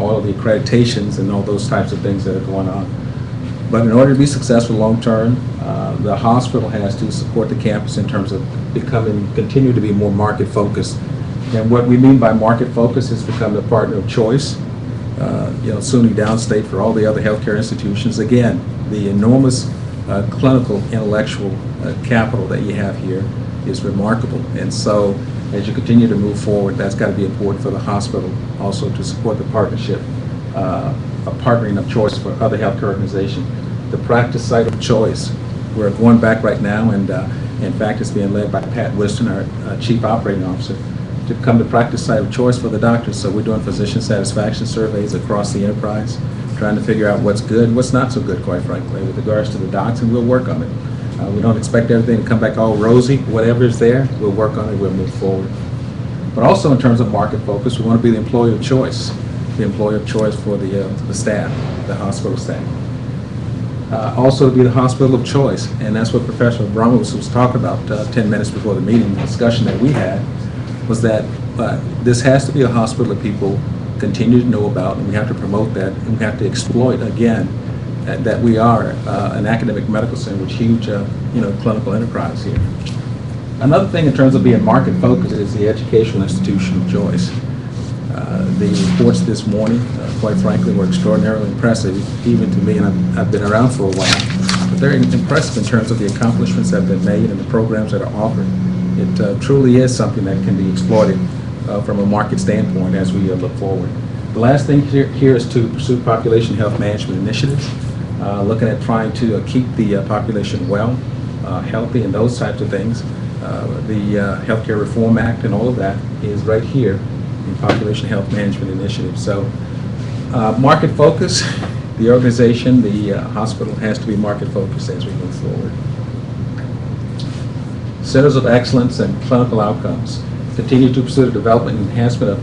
all of the accreditations and all those types of things that are going on. But in order to be successful long term, the hospital has to support the campus in terms of continue to be more market focused. And what we mean by market focus is become the partner of choice. SUNY Downstate for all the other healthcare institutions. Again, the enormous clinical intellectual capital that you have here is remarkable. And so as you continue to move forward, that's got to be important for the hospital also to support the partnership, a partnering of choice for other healthcare organizations. The practice site of choice, we're going back right now, and in fact it's being led by Pat Wiston, our Chief Operating Officer, to become the practice site of choice for the doctors. So we're doing physician satisfaction surveys across the enterprise, trying to figure out what's good, what's not so good, quite frankly, with regards to the docs, and we'll work on it. We don't expect everything to come back all rosy. Whatever's there, we'll work on it, we'll move forward. But also in terms of market focus, we want to be the employer of choice for the staff, the hospital staff. Also to be the hospital of choice, and that's what Professor Bromwitz was talking about 10 minutes before the meeting. The discussion that we had was that this has to be a hospital that people continue to know about, and we have to promote that, and we have to exploit, again, that we are an academic medical center with huge clinical enterprise here. Another thing in terms of being market focused is the educational institution of choice. The reports this morning, quite frankly, were extraordinarily impressive, even to me, and I've been around for a while. But they're impressive in terms of the accomplishments that have been made and the programs that are offered. It truly is something that can be exploited from a market standpoint as we look forward. The last thing here is to pursue population health management initiatives, looking at trying to keep the population well, healthy, and those types of things. The Healthcare Reform Act and all of that is right here in population health management initiatives. So market focus, the organization, the hospital has to be market focused as we move forward. Centers of excellence and clinical outcomes. Continue to pursue the development and enhancement of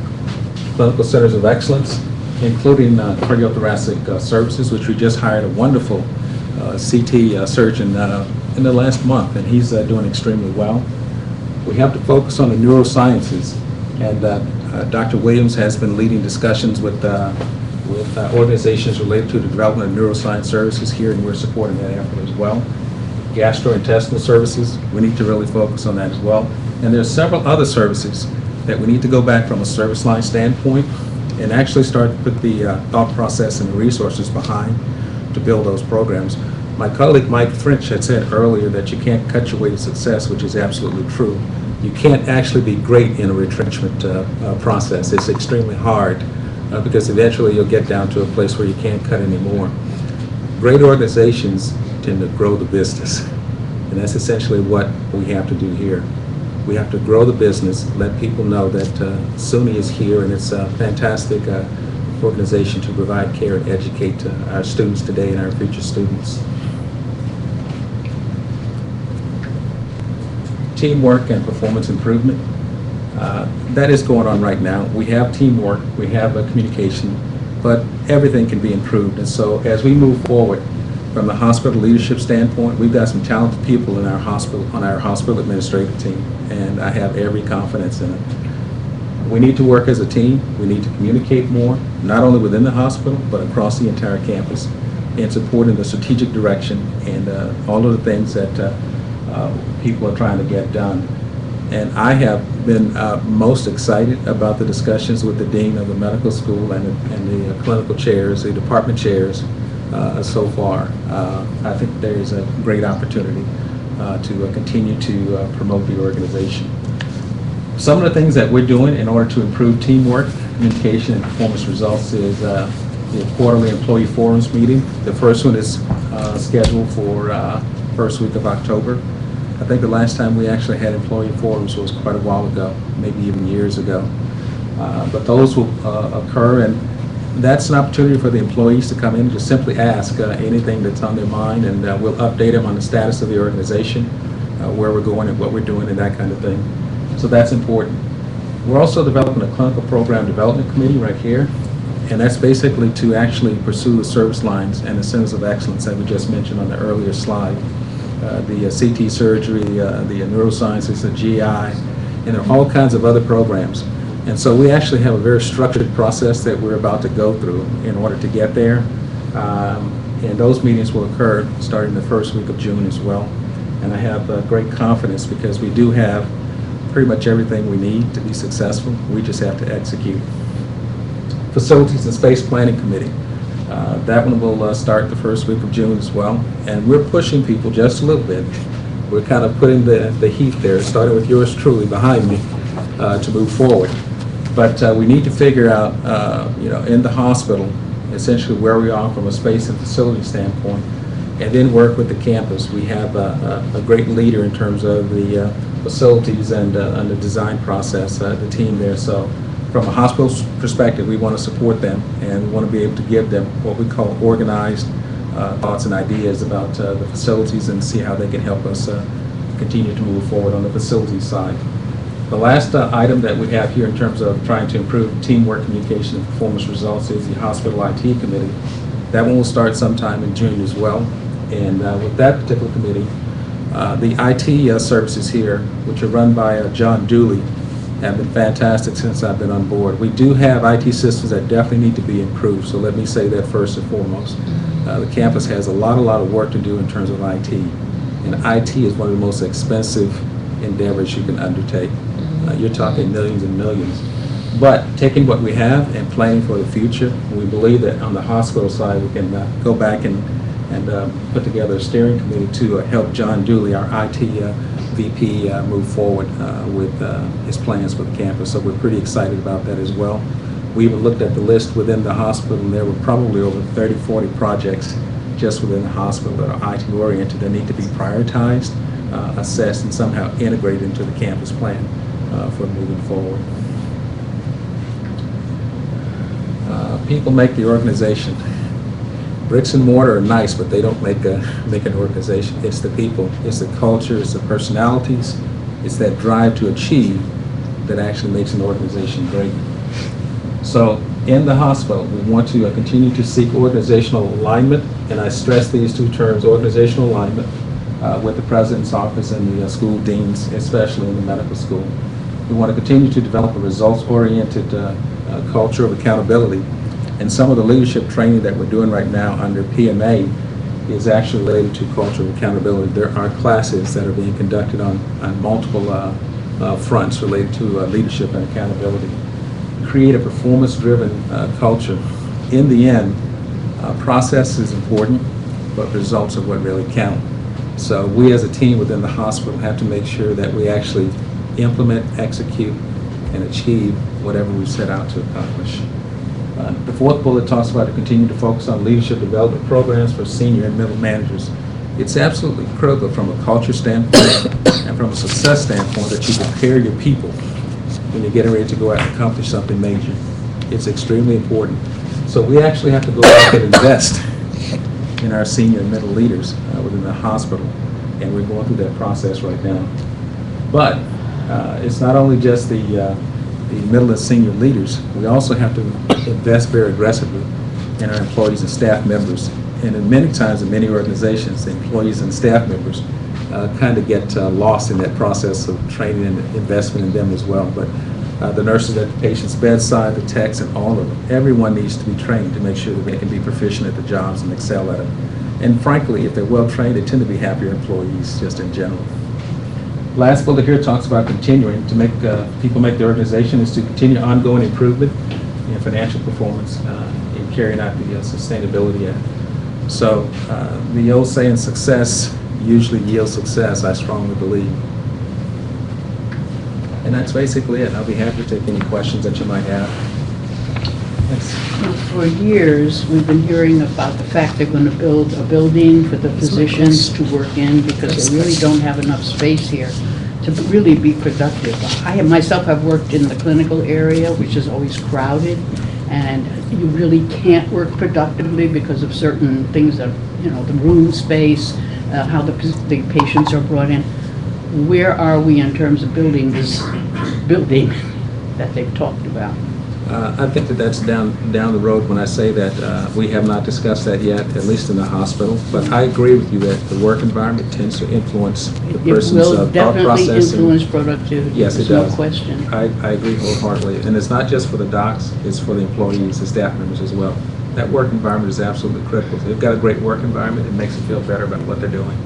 clinical centers of excellence, including cardiothoracic services, which we just hired a wonderful CT surgeon in the last month, and he's doing extremely well. We have to focus on the neurosciences, and Dr. Williams has been leading discussions with organizations related to the development of neuroscience services here, and we're supporting that effort as well. Gastrointestinal services, we need to really focus on that as well. And there's several other services that we need to go back from a service line standpoint and actually start to put the thought process and the resources behind to build those programs. My colleague Mike French had said earlier that you can't cut your way to success, which is absolutely true. You can't actually be great in a retrenchment process. It's extremely hard because eventually you'll get down to a place where you can't cut anymore. Great organizations tend to grow the business, and that's essentially what we have to do here. We have to grow the business, let people know that SUNY is here, and it's a fantastic organization to provide care and educate our students today and our future students. Teamwork and performance improvement. That is going on right now. We have teamwork, we have communication, but everything can be improved. And so as we move forward from the hospital leadership standpoint, we've got some talented people in our hospital, on our hospital administrative team, and I have every confidence in it. We need to work as a team. We need to communicate more, not only within the hospital, but across the entire campus, in supporting the strategic direction and all of the things that people are trying to get done. And I have been most excited about the discussions with the dean of the medical school and the clinical chairs, the department chairs so far. I think there is a great opportunity to continue to promote the organization. Some of the things that we're doing in order to improve teamwork, communication, and performance results is the quarterly employee forums meeting. The first one is scheduled for first week of October. I think the last time we actually had employee forums was quite a while ago, maybe even years ago. But those will occur, and that's an opportunity for the employees to come in and just simply ask anything that's on their mind, and we'll update them on the status of the organization, where we're going and what we're doing and that kind of thing. So that's important. We're also developing a clinical program development committee right here, and that's basically to actually pursue the service lines and the centers of excellence that we just mentioned on the earlier slide. The CT surgery, the neurosciences, the GI, and there are all kinds of other programs. And so we actually have a very structured process that we're about to go through in order to get there. And those meetings will occur starting the first week of June as well. And I have great confidence because we do have pretty much everything we need to be successful. We just have to execute. Facilities and Space Planning Committee. That one will start the first week of June as well. And we're pushing people just a little bit. We're kind of putting the heat there, starting with yours truly behind me, to move forward. But we need to figure out, in the hospital, essentially where we are from a space and facility standpoint, and then work with the campus. We have a great leader in terms of the facilities and the design process, the team there. So from a hospital's perspective, we want to support them, and we want to be able to give them what we call organized thoughts and ideas about the facilities and see how they can help us continue to move forward on the facilities side. The last item that we have here in terms of trying to improve teamwork, communication, and performance results is the hospital IT committee. That one will start sometime in June as well. And with that particular committee, the IT services here, which are run by John Dooley, have been fantastic since I've been on board. We do have IT systems that definitely need to be improved, so let me say that first and foremost. The campus has a lot of work to do in terms of IT, and IT is one of the most expensive endeavors you can undertake. You're talking millions and millions. But taking what we have and planning for the future, we believe that on the hospital side, we can go back and put together a steering committee to help John Dooley, our IT VP, move forward with his plans for the campus. So we're pretty excited about that as well. We even looked at the list within the hospital, and there were probably over 30, 40 projects just within the hospital that are IT-oriented that need to be prioritized, assessed, and somehow integrated into the campus plan for moving forward. People make the organization. Bricks and mortar are nice, but they don't make an organization. It's the people, it's the culture, it's the personalities, it's that drive to achieve that actually makes an organization great. So in the hospital, we want to continue to seek organizational alignment, and I stress these two terms, organizational alignment, with the president's office and the school deans, especially in the medical school. We want to continue to develop a results-oriented culture of accountability. And some of the leadership training that we're doing right now under PMA is actually related to culture of accountability. There are classes that are being conducted on multiple fronts related to leadership and accountability. Create a performance-driven culture. In the end, process is important, but results are what really count. So we as a team within the hospital have to make sure that we actually implement, execute, and achieve whatever we set out to accomplish. The fourth bullet talks about to continue to focus on leadership development programs for senior and middle managers. It's absolutely critical from a culture standpoint and from a success standpoint that you prepare your people when you're getting ready to go out and accomplish something major. It's extremely important. So we actually have to go back and invest in our senior and middle leaders within the hospital, and we're going through that process right now. But it's not only just the middle and senior leaders. We also have to invest very aggressively in our employees and staff members. And in many times in many organizations, the employees and staff members kind of get lost in that process of training and investment in them as well. But the nurses at the patient's bedside, the techs, and all of them, everyone needs to be trained to make sure that they can be proficient at the jobs and excel at it. And frankly, if they're well trained, they tend to be happier employees just in general. Last bullet here talks about continuing to make people make the organization is to continue ongoing improvement in financial performance in carrying out the Sustainability Act. So the old saying, success usually yields success, I strongly believe. And that's basically it. I'll be happy to take any questions that you might have. Thanks. Well, for years, we've been hearing about the fact they're going to build a building for the physicians to work in because they really don't have enough space here to really be productive. I myself have worked in the clinical area, which is always crowded, and you really can't work productively because of certain things that, you know, the room space, how the patients are brought in. Where are we in terms of building this building that they've talked about? I think that that's down the road when I say that we have not discussed that yet, at least in the hospital. But I agree with you that the work environment tends to influence the person's thought process. It will definitely influence productivity. Yes, it does. There's no question. I agree wholeheartedly. And it's not just for the docs, it's for the employees, the staff members as well. That work environment is absolutely critical. If they've got a great work environment, it makes them feel better about what they're doing.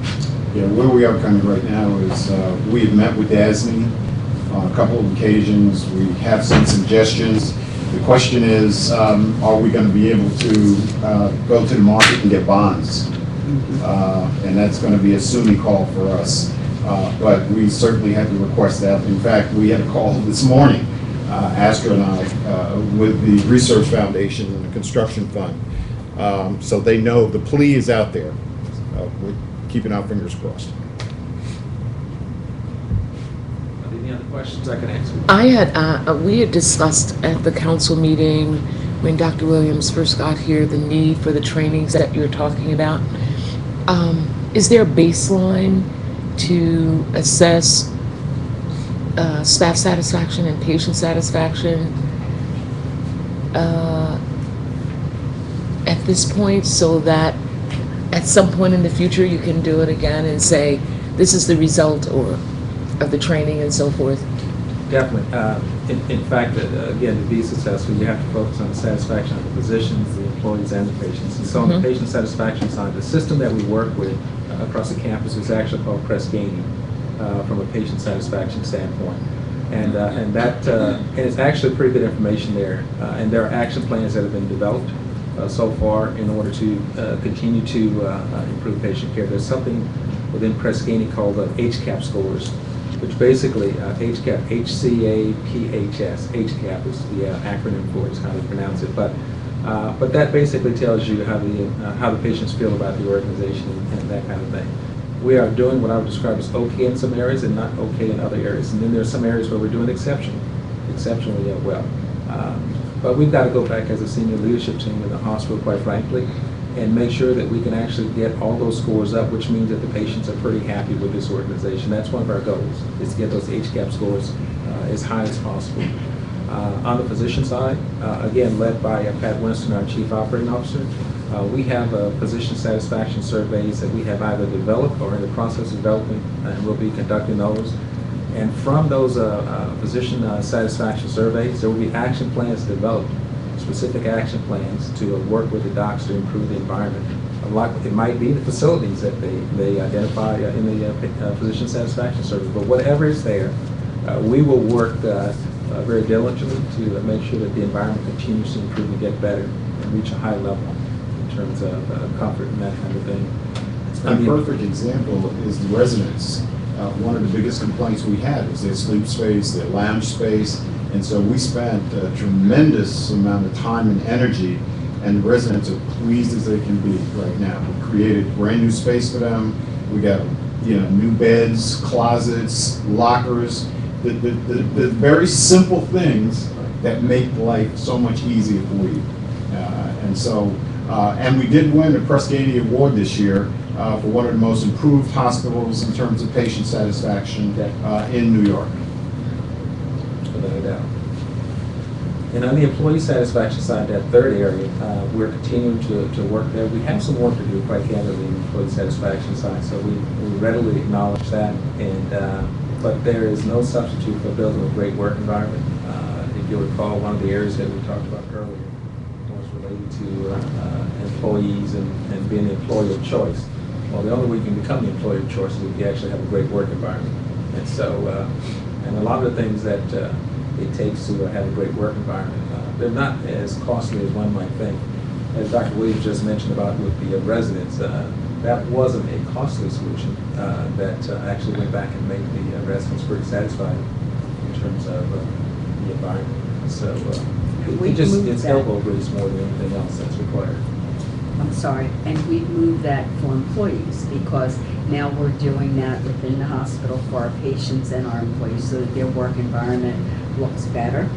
Yeah, where we are coming right now is we've met with DASNY on a couple of occasions. We have some suggestions. The question is, are we going to be able to go to the market and get bonds? And that's going to be a SUNY call for us. But we certainly have to request that. In fact, we had a call this morning, Astor and I, with the Research Foundation and the Construction Fund. So they know the plea is out there. we're keeping our fingers crossed. Any other questions I can answer? I had, we had discussed at the council meeting when Dr. Williams first got here, the need for the trainings that you're talking about. Is there a baseline to assess staff satisfaction and patient satisfaction at this point, so that at some point in the future you can do it again and say, this is the result of the training and so forth? Definitely. In fact, again, to be successful, you have to focus on the satisfaction of the physicians, the employees, and the patients. And so on the patient satisfaction side, the system that we work with across the campus is actually called Press-Gaining from a patient satisfaction standpoint. And it's actually pretty good information there. And there are action plans that have been developed so far in order to continue to improve patient care. There's something within Press-Gaining called HCAP scores, which basically, HCAP, H-C-A-P-H-S, HCAP is the acronym for it, is how they pronounce it. But that basically tells you how the patients feel about the organization and that kind of thing. We are doing what I would describe as okay in some areas and not okay in other areas. And then there are some areas where we're doing exceptionally well. But we've got to go back as a senior leadership team in the hospital, quite frankly, and make sure that we can actually get all those scores up, which means that the patients are pretty happy with this organization. That's one of our goals, is to get those HCAP scores as high as possible. On the physician side, again, led by Pat Winston, our Chief Operating Officer, we have physician satisfaction surveys that we have either developed or in the process of developing, and we'll be conducting those. And from those physician satisfaction surveys, there will be action plans developed, specific action plans to work with the docs to improve the environment. It might be the facilities that they identify in the physician satisfaction survey, but whatever is there, we will work very diligently to make sure that the environment continues to improve and get better and reach a high level in terms of comfort and that kind of thing. A perfect example is the residents. One of the biggest complaints we had was their sleep space, their lounge space, and so we spent a tremendous amount of time and energy, and the residents are pleased as they can be right now. We created brand new space for them. We got, new beds, closets, lockers, the very simple things that make life so much easier for you. And we did win a Press-Gaining Award this year for one of the most improved hospitals in terms of patient satisfaction in New York. Without a doubt. And on the employee satisfaction side, that third area, we're continuing to work there. We have some work to do, quite candidly, on the employee satisfaction side, so we readily acknowledge that. But there is no substitute for building a great work environment. If you'll recall, one of the areas that we talked about earlier was related to employees and being the employee of choice. Well, the only way you can become the employee of choice is if you actually have a great work environment. And so, and a lot of the things that it takes to have a great work environment, they're not as costly as one might think. As Dr. Williams just mentioned about with the residents, that wasn't a costly solution that actually went back and made the residents pretty satisfied in terms of the environment. So it's elbow grease more than anything else that's required. I'm sorry, and we've moved that for employees because now we're doing that within the hospital for our patients and our employees so that their work environment looks better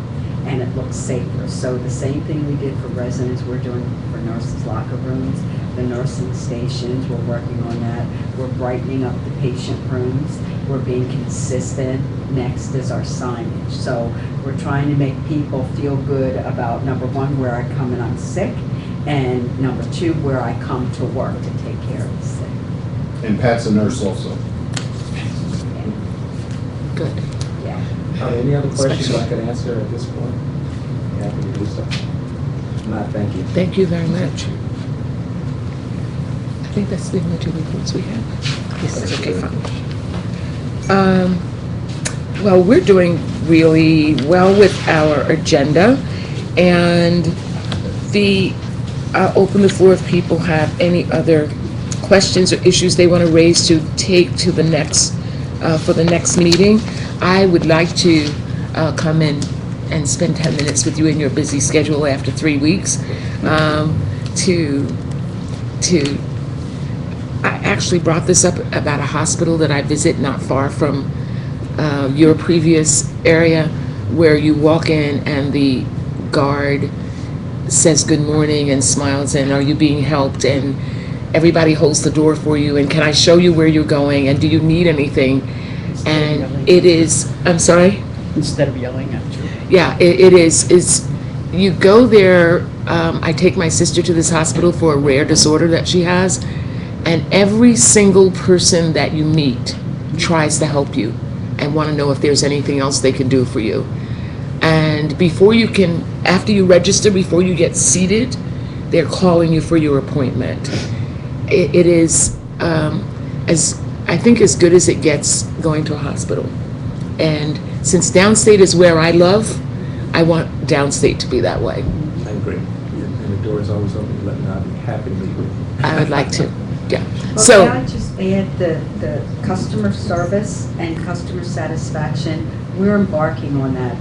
and it looks safer. So the same thing we did for residents, we're doing for nurses' locker rooms, the nursing stations, we're working on that. We're brightening up the patient rooms. We're being consistent. Next is our signage. So we're trying to make people feel good about, number one, where I come and I'm sick, and number two, where I come to work to take care of the sick. And Pat's a nurse also. Good. Yeah. Any other questions I could answer at this point? Happy to do so. If not, thank you. Thank you very much. I think that's the only two reports we have. Yes, that's okay, fine. Well, we're doing really well with our agenda, and I'll open the floor if people have any other questions or issues they want to raise to take to the next, for the next meeting. I would like to come in and spend 10 minutes with you in your busy schedule after 3 weeks to I actually brought this up about a hospital that I visit not far from your previous area, where you walk in and the guard says good morning and smiles and are you being helped, and everybody holds the door for you and can I show you where you're going and do you need anything, and it is, I'm sorry? Instead of yelling at you. Yeah, it is. It's, you go there, I take my sister to this hospital for a rare disorder that she has, and every single person that you meet tries to help you and want to know if there's anything else they can do for you. And before you can, after you register, before you get seated, they're calling you for your appointment. It is, as I think, as good as it gets going to a hospital. And since Downstate is where I love, I want Downstate to be that way. I agree. And the door is always open to let me know. I'd be happy to meet with you. I would like to, yeah. Well, So, may I just add the customer service and customer satisfaction, we're embarking on that.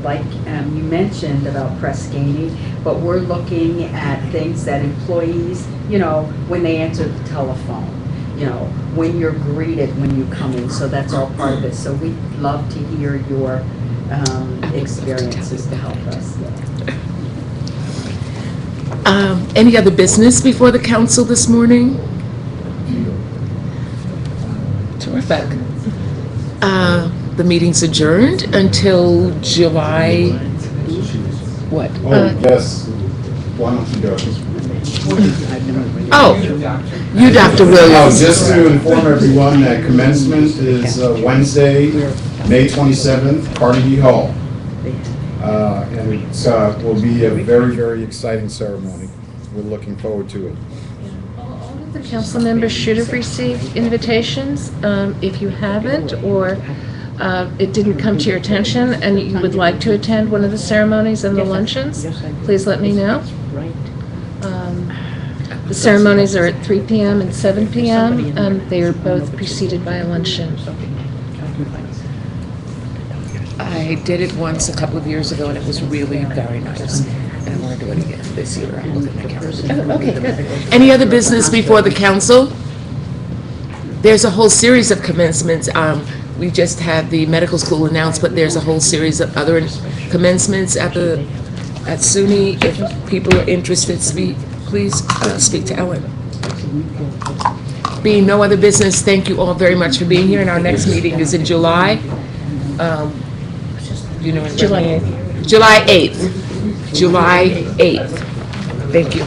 Like you mentioned about press gaining, but we're looking at things that employees, you know, when they answer the telephone, you know, when you're greeted when you come in, so that's all part of it. So we'd love to hear your experiences to help us. any other business before the council this morning? Terrific. The meeting's adjourned until July, what? Oh, yes. Why don't you go? Oh, you, Dr. Oh, Williams. just to inform everyone that commencement is Wednesday, May 27th, Carnegie Hall. And it will be a very, very exciting ceremony. We're looking forward to it. All of the council members should have received invitations. If you haven't, or it didn't come to your attention and you would like to attend one of the ceremonies and the luncheons, please let me know. The ceremonies are at 3 p.m. and 7 p.m. They are both preceded by a luncheon. I did it once a couple of years ago and it was really very nice. And I want to do it again this year. I'm looking at my calendar. Oh, okay, good. Any other business before the council? There's a whole series of commencements. We just had the medical school announced, but there's a whole series of other commencements at SUNY. If people are interested, please speak to Ellen. Being no other business, thank you all very much for being here, and our next meeting is in July. July 8th. July 8th. July 8th. Thank you.